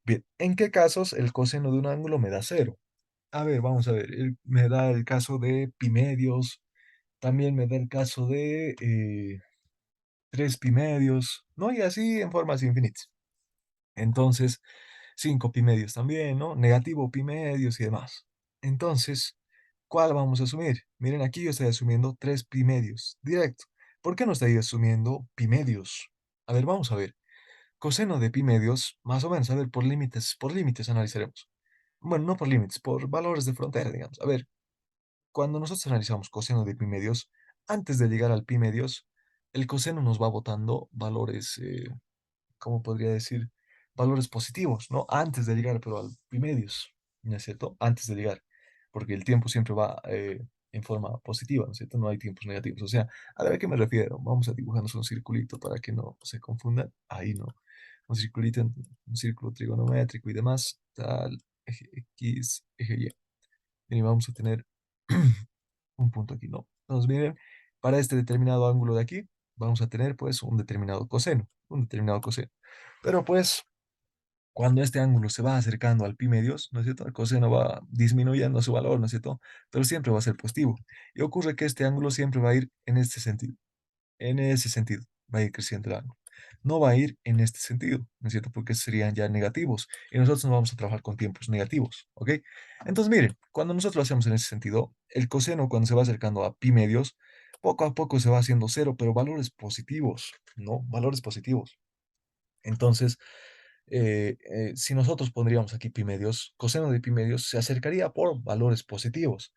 Bien, ¿en qué casos el coseno de un ángulo me da cero? A ver, vamos a ver. Me da el caso de pi medios, también me da el caso de 3 pi medios, ¿no? Y así en formas infinitas. Entonces, 5 pi medios también, ¿no? Negativo pi medios y demás. Entonces, ¿cuál vamos a asumir? Miren, aquí yo estoy asumiendo 3 pi medios, directo. ¿Por qué no estoy asumiendo pi medios? A ver, vamos a ver. Coseno de pi medios, más o menos, a ver, por límites analizaremos. Bueno, no por límites, por valores de frontera, digamos. A ver, cuando nosotros analizamos coseno de pi medios, antes de llegar al pi medios, el coseno nos va botando valores, ¿cómo podría decir? Valores positivos, ¿no? Antes de llegar, pero al pi medios, ¿no es cierto? Antes de llegar, porque el tiempo siempre va en forma positiva, ¿no es cierto? No hay tiempos negativos. O sea, a ver a qué me refiero. Vamos a dibujarnos un circulito para que no se confundan. Ahí no. Un circulito, un círculo trigonométrico y demás, tal, eje X, eje Y. Y vamos a tener un punto aquí, ¿no? Entonces, miren, para este determinado ángulo de aquí, vamos a tener pues un determinado coseno. Pero pues, cuando este ángulo se va acercando al pi medios, ¿no es cierto? El coseno va disminuyendo su valor, ¿no es cierto? Pero siempre va a ser positivo. Y ocurre que este ángulo siempre va a ir en este sentido. En ese sentido va a ir creciendo el ángulo. No va a ir en este sentido, ¿no es cierto? Porque serían ya negativos y nosotros no vamos a trabajar con tiempos negativos, ¿ok? Entonces, miren, cuando nosotros lo hacemos en ese sentido, el coseno cuando se va acercando a pi medios, poco a poco se va haciendo cero, pero valores positivos, ¿no? Valores positivos. Entonces, si nosotros pondríamos aquí pi medios, coseno de pi medios se acercaría por valores positivos.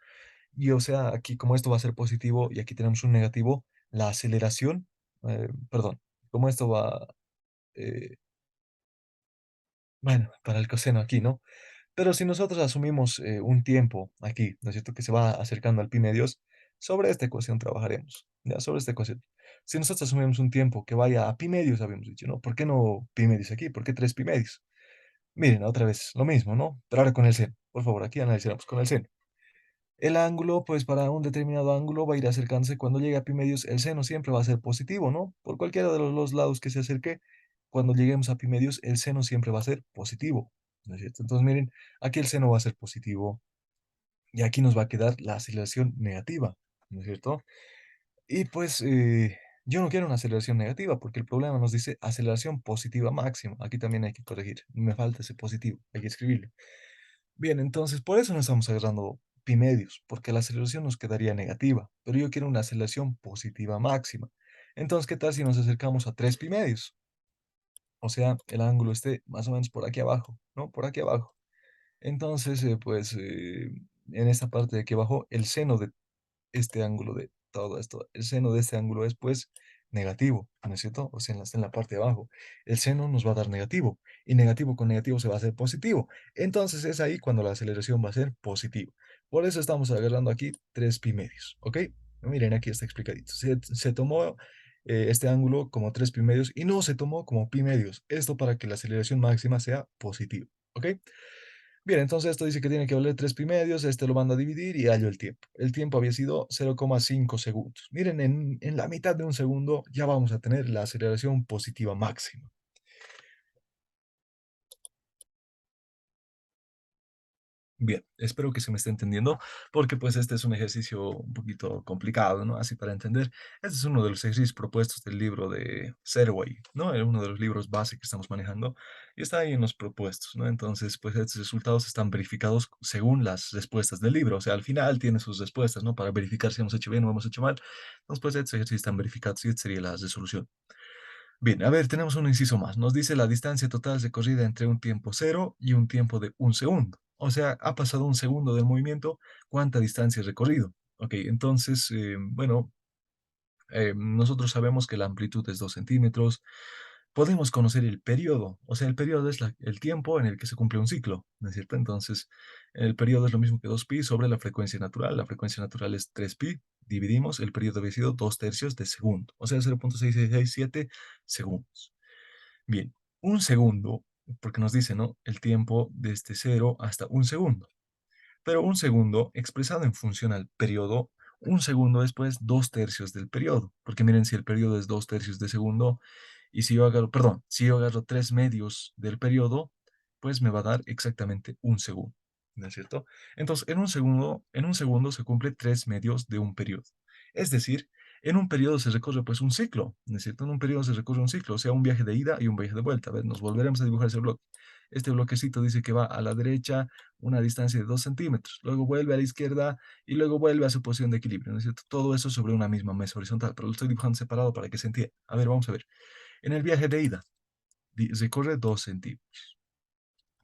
Y o sea, aquí como esto va a ser positivo y aquí tenemos un negativo, la aceleración, perdón, como esto va, eh, bueno, para el coseno aquí, ¿no? Pero si nosotros asumimos un tiempo aquí, ¿no es cierto? Que se va acercando al pi medios, sobre esta ecuación trabajaremos, ¿ya? Sobre esta ecuación. Si nosotros asumimos un tiempo que vaya a pi medios, habíamos dicho, ¿no? ¿Por qué no pi medios aquí? ¿Por qué 3 pi medios? Miren, otra vez, lo mismo, ¿no? Pero ahora con el seno. Por favor, aquí analizamos con el seno. El ángulo, pues para un determinado ángulo va a ir acercándose. Cuando llegue a pi medios, el seno siempre va a ser positivo, ¿no? Por cualquiera de los dos lados que se acerque, cuando lleguemos a pi medios, el seno siempre va a ser positivo, ¿no es cierto? Entonces, miren, aquí el seno va a ser positivo y aquí nos va a quedar la aceleración negativa, ¿no es cierto? Y pues yo no quiero una aceleración negativa porque el problema nos dice aceleración positiva máxima. Aquí también hay que corregir. Me falta ese positivo, hay que escribirlo. Bien, entonces por eso no estamos agarrando pi medios, porque la aceleración nos quedaría negativa, pero yo quiero una aceleración positiva máxima. Entonces, ¿qué tal si nos acercamos a 3 pi medios? O sea, el ángulo esté más o menos por aquí abajo, ¿no? Por aquí abajo. Entonces, pues, en esta parte de aquí abajo, el seno de este ángulo de todo esto, el seno de este ángulo es pues negativo, ¿no es cierto? O sea, en la parte de abajo. El seno nos va a dar negativo y negativo con negativo se va a hacer positivo. Entonces es ahí cuando la aceleración va a ser positiva. Por eso estamos agarrando aquí 3 pi medios, ¿ok? Miren, aquí está explicadito. Se tomó este ángulo como 3 pi medios y no se tomó como pi medios. Esto para que la aceleración máxima sea positiva, ¿ok? Bien, entonces esto dice que tiene que valer 3 pi medios, este lo mando a dividir y hallo el tiempo. El tiempo había sido 0,5 segundos. Miren, en la mitad de un segundo ya vamos a tener la aceleración positiva máxima. Bien, espero que se me esté entendiendo, porque pues este es un ejercicio un poquito complicado, ¿no? Así para entender. Este es uno de los ejercicios propuestos del libro de Serway, ¿no? Uno de los libros base que estamos manejando y está ahí en los propuestos, ¿no? Entonces, pues estos resultados están verificados según las respuestas del libro, o sea, al final tiene sus respuestas, ¿no? Para verificar si hemos hecho bien o hemos hecho mal. Entonces, pues estos ejercicios están verificados y esta sería la resolución. Bien, a ver, tenemos un inciso más. Nos dice la distancia total recorrida entre un tiempo cero y un tiempo de un segundo. O sea, ha pasado un segundo del movimiento, ¿cuánta distancia ha recorrido? Ok, entonces, bueno, nosotros sabemos que la amplitud es 2 centímetros. Podemos conocer el periodo, o sea, el periodo es el tiempo en el que se cumple un ciclo, ¿no es cierto? Entonces, el periodo es lo mismo que 2 pi sobre la frecuencia natural. La frecuencia natural es 3 pi, dividimos, el periodo había sido 2 tercios de segundo, o sea, 0,6667 segundos. Bien, un segundo, porque nos dice, ¿no? El tiempo desde cero hasta un segundo. Pero un segundo, expresado en función al periodo, un segundo es pues 2 tercios del periodo. Porque miren, si el periodo es 2 tercios de segundo, y si yo agarro, perdón, si yo agarro 3 medios del periodo, pues me va a dar exactamente un segundo. ¿No es cierto? Entonces, en un segundo se cumple 3 medios de un periodo. Es decir, en un periodo se recorre pues un ciclo, ¿no es cierto? En un periodo se recorre un ciclo, o sea, un viaje de ida y un viaje de vuelta. A ver, nos volveremos a dibujar ese bloque. Este bloquecito dice que va a la derecha una distancia de 2 centímetros, luego vuelve a la izquierda y luego vuelve a su posición de equilibrio, ¿no es cierto? Todo eso sobre una misma mesa horizontal, pero lo estoy dibujando separado para que se entienda. A ver, vamos a ver. En el viaje de ida, recorre 2 centímetros.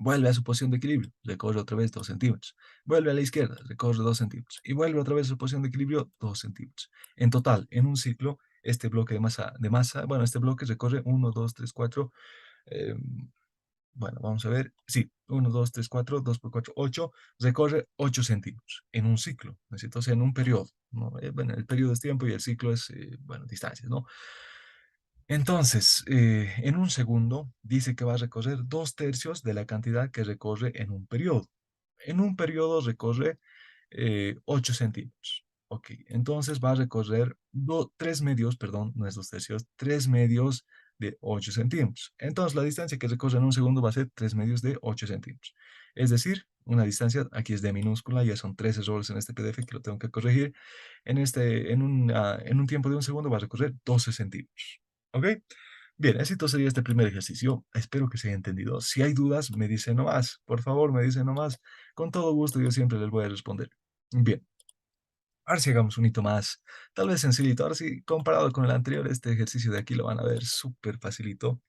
Vuelve a su posición de equilibrio, recorre otra vez 2 centímetros. Vuelve a la izquierda, recorre 2 centímetros. Y vuelve otra vez a su posición de equilibrio, 2 centímetros. En total, en un ciclo, este bloque de masa, bueno, este bloque recorre 1, 2, 3, 4, bueno, vamos a ver. Sí, 1, 2, 3, 4, 2 por 4, 8. Recorre 8 centímetros en un ciclo, ¿no es cierto? O sea, en un periodo, ¿no? Bueno, el periodo es tiempo y el ciclo es, bueno, distancias, ¿no? Entonces, en un segundo dice que va a recorrer 2 tercios de la cantidad que recorre en un periodo. En un periodo recorre 8 centímetros. Ok, entonces va a recorrer 3 medios, perdón, no es 2 tercios, 3 medios de 8 centímetros. Entonces la distancia que recorre en un segundo va a ser 3 medios de 8 centímetros. Es decir, una distancia, aquí es de minúscula, ya son 3 errores en este PDF que lo tengo que corregir. En un tiempo de un segundo va a recorrer 12 centímetros. ¿Ok? Bien, éxito sería este primer ejercicio. Espero que se haya entendido. Si hay dudas, me dice nomás. Por favor, me dice nomás. Con todo gusto, yo siempre les voy a responder. Bien, ahora sí hagamos un hito más. Tal vez sencillito. Ahora sí, comparado con el anterior, este ejercicio de aquí lo van a ver súper facilito.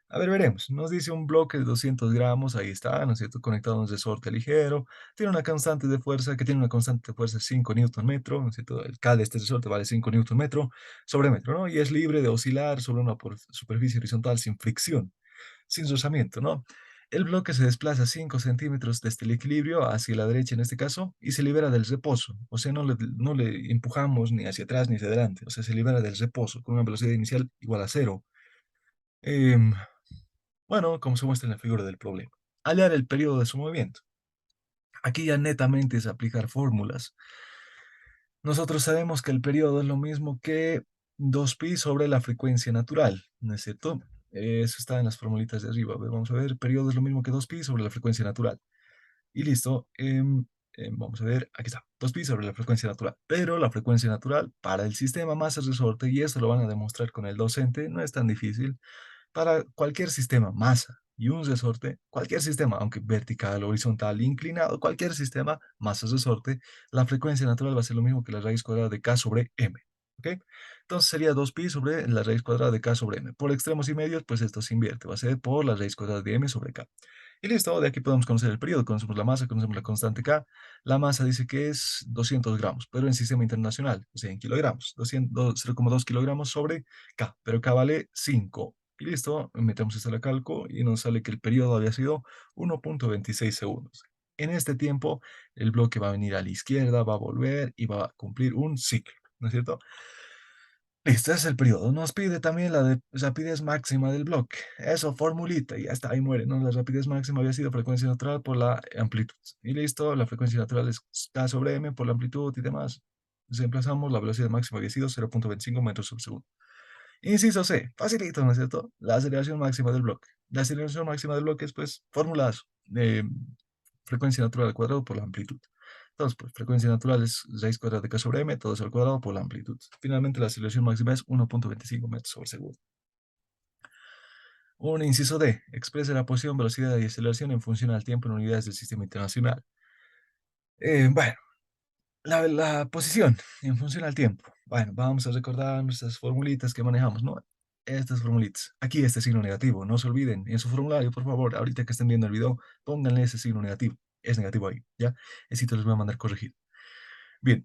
A ver, veremos. Nos dice un bloque de 200 gramos, ahí está, ¿no es cierto? Conectado a un resorte ligero. Tiene una constante de fuerza, que tiene una constante de fuerza de 5 newton metro, ¿no es cierto? El K de este resorte vale 5 newton metro sobre metro, ¿no? Y es libre de oscilar sobre una superficie horizontal sin fricción, sin rozamiento, ¿no? El bloque se desplaza 5 centímetros desde el equilibrio hacia la derecha en este caso y se libera del reposo. O sea, no le empujamos ni hacia atrás ni hacia adelante. O sea, se libera del reposo con una velocidad inicial igual a cero. Em, bueno, como se muestra en la figura del problema. Hallar el periodo de su movimiento. Aquí ya netamente es aplicar fórmulas. Nosotros sabemos que el periodo es lo mismo que 2pi sobre la frecuencia natural, ¿no es cierto? Eso está en las formulitas de arriba. A ver, vamos a ver, periodo es lo mismo que 2pi sobre la frecuencia natural. Y listo. Vamos a ver, aquí está, 2pi sobre la frecuencia natural. Pero la frecuencia natural para el sistema masa resorte, y esto lo van a demostrar con el docente, no es tan difícil. Para cualquier sistema, masa y un resorte, cualquier sistema, aunque vertical, horizontal, inclinado, cualquier sistema, masa, resorte, la frecuencia natural va a ser lo mismo que la raíz cuadrada de k sobre m. ¿Ok? Entonces sería 2pi sobre la raíz cuadrada de k sobre m. Por extremos y medios, pues esto se invierte, va a ser por la raíz cuadrada de m sobre k. Y listo, de aquí podemos conocer el periodo, conocemos la masa, conocemos la constante K. La masa dice que es 200 gramos, pero en sistema internacional, o sea, en kilogramos, 0,2 kilogramos sobre K, pero K vale 5. Y listo, metemos esto a la calco y nos sale que el periodo había sido 1,26 segundos. En este tiempo, el bloque va a venir a la izquierda, va a volver y va a cumplir un ciclo, ¿no es cierto? Listo, ese es el periodo. Nos pide también la rapidez máxima del bloque. Eso, formulita, y ya está, ahí muere, ¿no? La rapidez máxima había sido frecuencia natural por la amplitud. Y listo, la frecuencia natural es K sobre M por la amplitud y demás. Reemplazamos, la velocidad máxima había sido 0,25 metros sobre segundo. Inciso C, facilito, ¿no es cierto? La aceleración máxima del bloque. La aceleración máxima del bloque es, pues, fórmulas de frecuencia natural al cuadrado por la amplitud. Entonces, pues, frecuencia natural es raíz cuadrada de k sobre m, todo eso al cuadrado por la amplitud. Finalmente, la aceleración máxima es 1,25 metros sobre segundo. Un inciso D, expresa la posición, velocidad y aceleración en función al tiempo en unidades del sistema internacional. Bueno, la posición en función al tiempo. Bueno, vamos a recordar nuestras formulitas que manejamos, ¿no? Estas formulitas. Aquí este signo negativo, no se olviden. En su formulario, por favor, ahorita que estén viendo el video, pónganle ese signo negativo. Es negativo ahí, ¿ya? Ese te los voy a mandar corregido. Bien,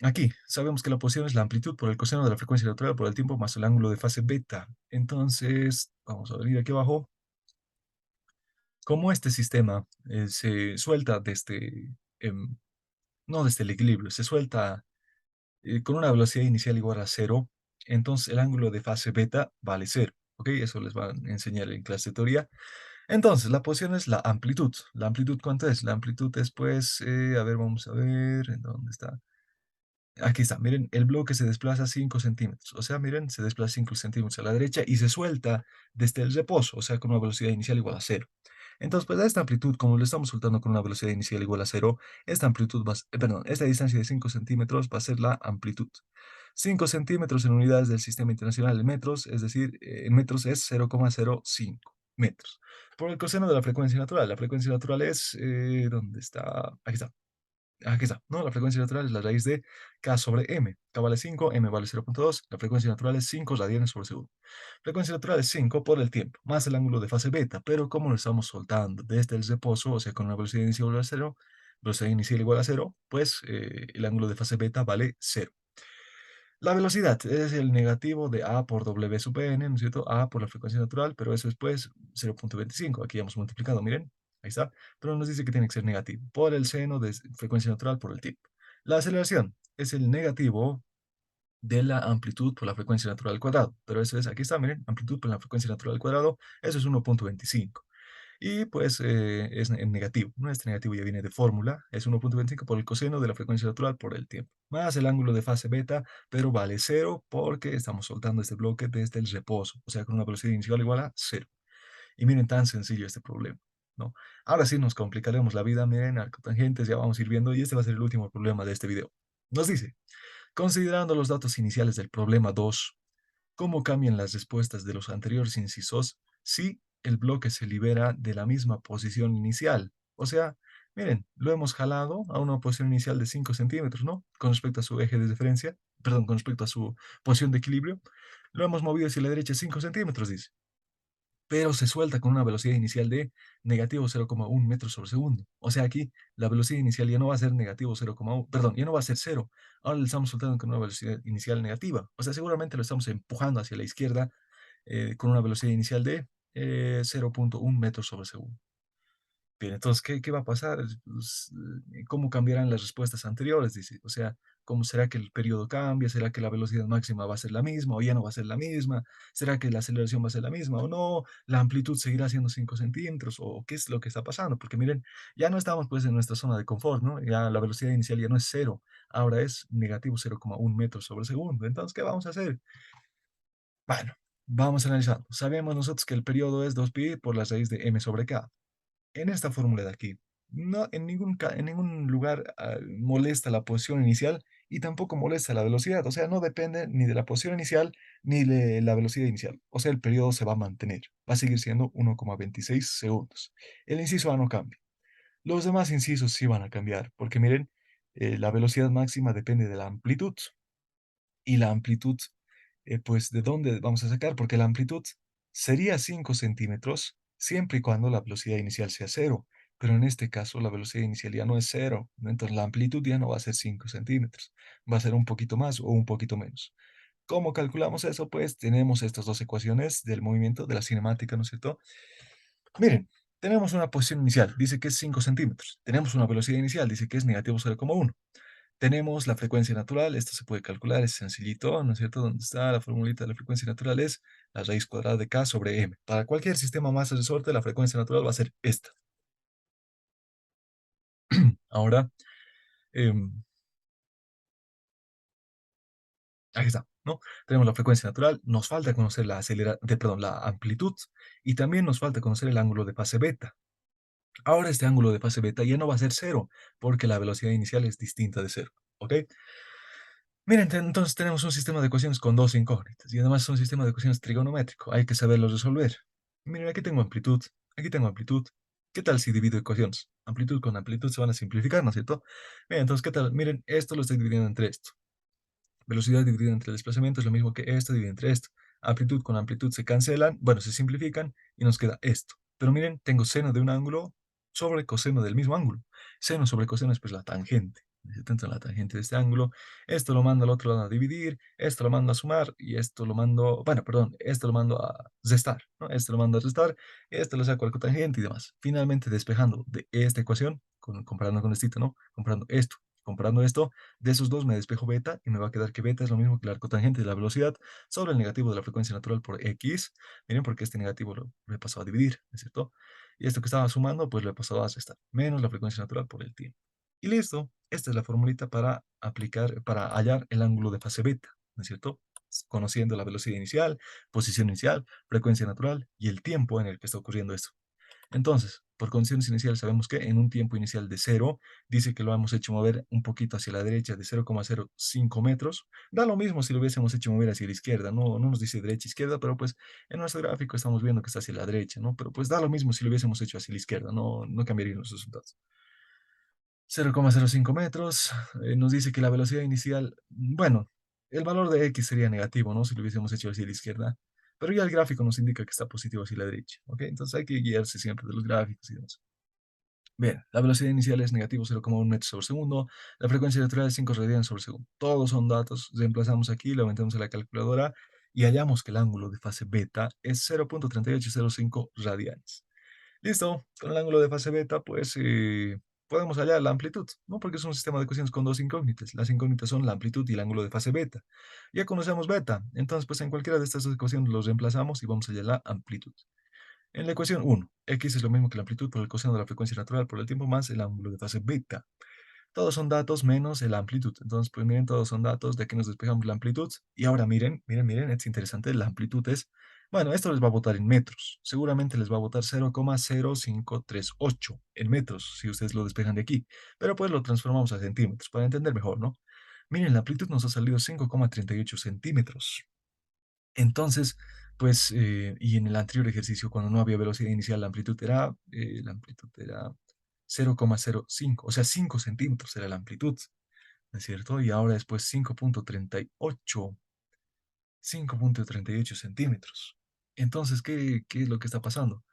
aquí sabemos que la posición es la amplitud por el coseno de la frecuencia natural por el tiempo más el ángulo de fase beta. Entonces, vamos a venir aquí abajo. Como este sistema se suelta desde, no desde el equilibrio, se suelta con una velocidad inicial igual a cero, entonces el ángulo de fase beta vale cero. ¿Ok? Eso les van a enseñar en clase de teoría. Entonces, la posición es la amplitud. ¿La amplitud cuánto es? La amplitud es, pues, a ver, vamos a ver, ¿en dónde está? Aquí está, miren, el bloque se desplaza 5 centímetros. O sea, miren, se desplaza 5 centímetros a la derecha y se suelta desde el reposo, o sea, con una velocidad inicial igual a cero. Entonces, pues a esta amplitud, como lo estamos soltando con una velocidad inicial igual a cero, esta amplitud va, perdón, esta distancia de 5 centímetros va a ser la amplitud. 5 centímetros en unidades del sistema internacional en metros, es decir, en metros es 0,05 metros. Por el coseno de la frecuencia natural es, ¿dónde está? Aquí está. Aquí está, ¿no? La frecuencia natural es la raíz de K sobre M. K vale 5, M vale 0,2. La frecuencia natural es 5 radianes sobre segundo. Frecuencia natural es 5 por el tiempo, más el ángulo de fase beta. Pero como lo estamos soltando desde el reposo, o sea, con una velocidad inicial igual a cero, velocidad inicial igual a cero, pues el ángulo de fase beta vale cero. La velocidad es el negativo de A por W sub n, ¿no es cierto? A por la frecuencia natural, pero eso es pues 0,25. Aquí ya hemos multiplicado, miren, ahí está. Pero nos dice que tiene que ser negativo por el seno de frecuencia natural por el tiempo. La aceleración es el negativo de la amplitud por la frecuencia natural al cuadrado. Pero eso es, aquí está, miren, amplitud por la frecuencia natural al cuadrado, eso es 1,25. Y pues es en negativo, ¿no? Este negativo ya viene de fórmula, es 1,25 por el coseno de la frecuencia natural por el tiempo, más el ángulo de fase beta, pero vale cero porque estamos soltando este bloque desde el reposo, o sea, con una velocidad inicial igual a cero. Y miren, tan sencillo este problema, ¿no? Ahora sí nos complicaremos la vida, miren, arcotangentes, ya vamos a ir viendo, y este va a ser el último problema de este video. Nos dice, considerando los datos iniciales del problema 2, ¿cómo cambian las respuestas de los anteriores incisos si el bloque se libera de la misma posición inicial? O sea, miren, lo hemos jalado a una posición inicial de 5 centímetros, ¿no? Con respecto a su eje de referencia, perdón, con respecto a su posición de equilibrio, lo hemos movido hacia la derecha 5 centímetros, dice, pero se suelta con una velocidad inicial de negativo 0,1 metros sobre segundo. O sea, aquí la velocidad inicial ya no va a ser negativo 0,1, perdón, ya no va a ser cero. Ahora le estamos soltando con una velocidad inicial negativa. O sea, seguramente lo estamos empujando hacia la izquierda con una velocidad inicial de 0,1 metros sobre segundo. Bien, entonces, ¿qué va a pasar? Pues, ¿cómo cambiarán las respuestas anteriores? Dice, o sea, ¿cómo será que el periodo cambia? ¿Será que la velocidad máxima va a ser la misma o ya no va a ser la misma? ¿Será que la aceleración va a ser la misma o no? ¿La amplitud seguirá siendo 5 centímetros? ¿O qué es lo que está pasando? Porque miren, ya no estamos pues en nuestra zona de confort, ¿no? Ya la velocidad inicial ya no es cero, ahora es negativo 0,1 metros sobre segundo. Entonces, ¿qué vamos a hacer? Bueno, vamos analizando. Sabemos nosotros que el periodo es 2pi por la raíz de m sobre k. En esta fórmula de aquí, no, en ningún lugar molesta la posición inicial y tampoco molesta la velocidad. O sea, no depende ni de la posición inicial ni de la velocidad inicial. O sea, el periodo se va a mantener. Va a seguir siendo 1,26 segundos. El inciso A no cambia. Los demás incisos sí van a cambiar, porque miren, la velocidad máxima depende de la amplitud. Y la amplitud, pues, ¿de dónde vamos a sacar? Porque la amplitud sería 5 centímetros siempre y cuando la velocidad inicial sea cero. Pero en este caso la velocidad inicial ya no es cero, ¿no? Entonces la amplitud ya no va a ser 5 centímetros, va a ser un poquito más o un poquito menos. ¿Cómo calculamos eso? Pues tenemos estas dos ecuaciones del movimiento, de la cinemática, ¿no es cierto? Miren, Tenemos una posición inicial, dice que es 5 centímetros. Tenemos una velocidad inicial, dice que es negativo 0,1. Tenemos la frecuencia natural, esto se puede calcular, es sencillito, ¿no es cierto? ¿Dónde está la formulita de la frecuencia natural? Es la raíz cuadrada de k sobre m. Para cualquier sistema masa resorte, la frecuencia natural va a ser esta. Ahora, em, aquí está, ¿no? Tenemos la frecuencia natural, nos falta conocer perdón, la amplitud y también nos falta conocer el ángulo de fase beta. Ahora este ángulo de fase beta ya no va a ser cero, porque la velocidad inicial es distinta de cero, ¿ok? Miren, entonces tenemos un sistema de ecuaciones con dos incógnitas y además es un sistema de ecuaciones trigonométrico. Hay que saberlo resolver. Miren, aquí tengo amplitud. ¿Qué tal si divido ecuaciones? Amplitud con amplitud se van a simplificar, ¿no es cierto? Bien, entonces, ¿qué tal? Miren, esto lo estoy dividiendo entre esto. Velocidad dividida entre desplazamiento es lo mismo que esto dividido entre esto. Amplitud con amplitud se cancelan, bueno, se simplifican y nos queda esto. Pero miren, tengo seno de un ángulo sobre coseno del mismo ángulo. Seno sobre coseno es pues la tangente. Entonces la tangente de este ángulo. Esto lo mando al otro lado a dividir, esto lo mando a sumar y esto lo mando, bueno, perdón, esto lo mando a restar, ¿no? Esto lo mando a restar, esto lo saco al cotangente y demás. Finalmente despejando de esta ecuación, comparando con esto, ¿no? Comparando esto, de esos dos me despejo beta y me va a quedar que beta es lo mismo que el arco tangente de la velocidad sobre el negativo de la frecuencia natural por x. Miren, porque este negativo lo he pasado a dividir, ¿no es cierto? Y esto que estaba sumando, pues lo he pasado a restar, menos la frecuencia natural por el tiempo. Y listo, esta es la formulita para aplicar, para hallar el ángulo de fase beta, ¿no es cierto? Conociendo la velocidad inicial, posición inicial, frecuencia natural y el tiempo en el que está ocurriendo esto. Entonces, por condiciones iniciales sabemos que en un tiempo inicial de cero, dice que lo hemos hecho mover un poquito hacia la derecha de 0,05 metros. Da lo mismo si lo hubiésemos hecho mover hacia la izquierda, no nos dice derecha izquierda, pero pues en nuestro gráfico estamos viendo que está hacia la derecha, ¿no? Pero pues da lo mismo si lo hubiésemos hecho hacia la izquierda, no cambiarían los resultados. 0,05 metros, nos dice que la velocidad inicial, bueno, el valor de x sería negativo, ¿no? Si lo hubiésemos hecho hacia la izquierda, pero ya el gráfico nos indica que está positivo hacia la derecha, ¿ok? Entonces hay que guiarse siempre de los gráficos y demás. Bien, la velocidad inicial es negativo 0,1 metros sobre segundo, la frecuencia natural es 5 radianes sobre segundo. Todos son datos, reemplazamos aquí, lo aumentamos a la calculadora y hallamos que el ángulo de fase beta es 0,3805 radianes. Listo, con el ángulo de fase beta, pues podemos hallar la amplitud, ¿no? Porque es un sistema de ecuaciones con dos incógnitas. Las incógnitas son la amplitud y el ángulo de fase beta. Ya conocemos beta, entonces pues en cualquiera de estas dos ecuaciones los reemplazamos y vamos a hallar la amplitud. En la ecuación uno, x es lo mismo que la amplitud por el coseno de la frecuencia natural por el tiempo más el ángulo de fase beta. Todos son datos menos la amplitud. Entonces, pues miren, todos son datos de que nos despejamos la amplitud. Y ahora miren, es interesante, la amplitud es, bueno, esto les va a botar en metros. Seguramente les va a botar 0,0538 en metros, si ustedes lo despejan de aquí. Pero pues lo transformamos a centímetros para entender mejor, ¿no? Miren, la amplitud nos ha salido 5,38 centímetros. Entonces, pues, y en el anterior ejercicio, cuando no había velocidad inicial, la amplitud era 0,05, o sea, 5 centímetros era la amplitud, ¿no es cierto? Y ahora después 5,38 centímetros. Entonces, ¿qué es lo que está pasando?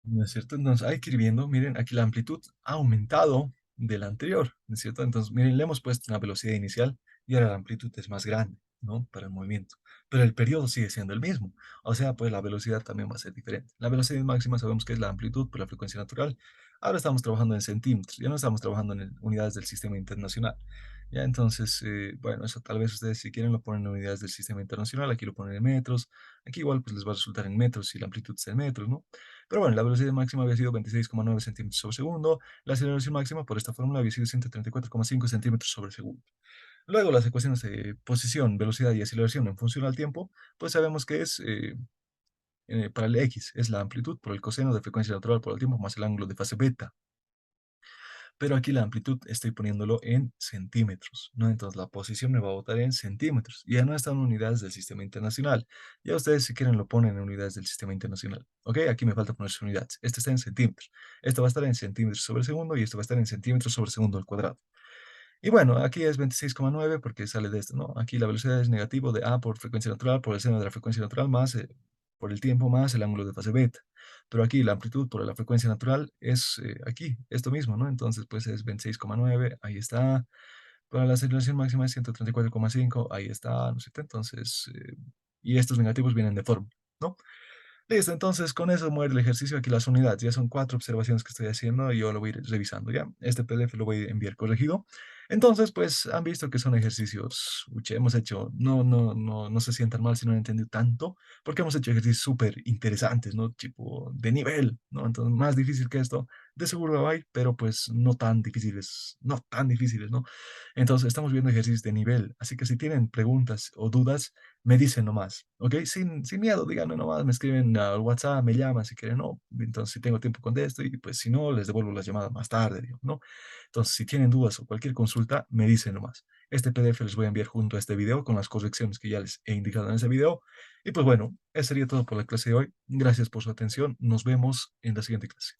¿No es cierto? Entonces hay que ir viendo, miren, aquí la amplitud ha aumentado de la anterior, ¿no es cierto? Entonces, miren, le hemos puesto una velocidad inicial y ahora la amplitud es más grande, ¿no? Para el movimiento. Pero el periodo sigue siendo el mismo. O sea, pues la velocidad también va a ser diferente. La velocidad máxima sabemos que es la amplitud por la frecuencia natural. Ahora estamos trabajando en centímetros, ya no estamos trabajando en unidades del sistema internacional. Ya, entonces, bueno, eso tal vez ustedes si quieren lo ponen en unidades del sistema internacional, aquí lo ponen en metros, aquí igual pues les va a resultar en metros si la amplitud está en metros, ¿no? Pero bueno, la velocidad máxima había sido 26,9 centímetros sobre segundo. La aceleración máxima por esta fórmula había sido 134,5 centímetros sobre segundo. Luego, las ecuaciones de posición, velocidad y aceleración en función al tiempo, pues sabemos que es para el x, es la amplitud por el coseno de frecuencia natural por el tiempo más el ángulo de fase beta. Pero aquí la amplitud estoy poniéndolo en centímetros, ¿no? Entonces la posición me va a botar en centímetros. Y ya no están en unidades del sistema internacional. Ya ustedes si quieren lo ponen en unidades del sistema internacional. ¿Ok? Aquí me falta poner sus unidades. Este está en centímetros. Esto va a estar en centímetros sobre segundo y esto va a estar en centímetros sobre segundo al cuadrado. Y bueno, aquí es 26,9 porque sale de esto, ¿no? Aquí la velocidad es negativo de a por frecuencia natural por el seno de la frecuencia natural más por el tiempo más el ángulo de fase beta. Pero aquí la amplitud por la frecuencia natural es aquí, esto mismo, ¿no? Entonces, pues es 26,9, ahí está. Para la aceleración máxima es 134,5, ahí está, ¿no es cierto? Entonces, y estos negativos vienen de forma, ¿no? Listo, entonces con eso muere el ejercicio. Aquí las unidades, ya son 4 observaciones que estoy haciendo y yo lo voy a ir revisando, ¿ya? Este PDF lo voy a enviar corregido. Entonces, pues han visto que son ejercicios, uche, hemos hecho, no se sientan mal si no han entendido tanto, porque hemos hecho ejercicios súper interesantes, ¿no? Tipo de nivel, ¿no? Entonces, más difícil que esto, de seguro lo hay, pero pues no tan difíciles, ¿no? Entonces, estamos viendo ejercicios de nivel, así que si tienen preguntas o dudas, me dicen nomás, ¿ok? Sin miedo, díganme nomás, me escriben al WhatsApp, me llaman si quieren, ¿no? Entonces, si tengo tiempo contesto y pues si no, les devuelvo las llamadas más tarde, digo, ¿no? Entonces, si tienen dudas o cualquier consulta, me dicen nomás. Este PDF les voy a enviar junto a este video con las correcciones que ya les he indicado en ese video. Y pues bueno, eso sería todo por la clase de hoy. Gracias por su atención. Nos vemos en la siguiente clase.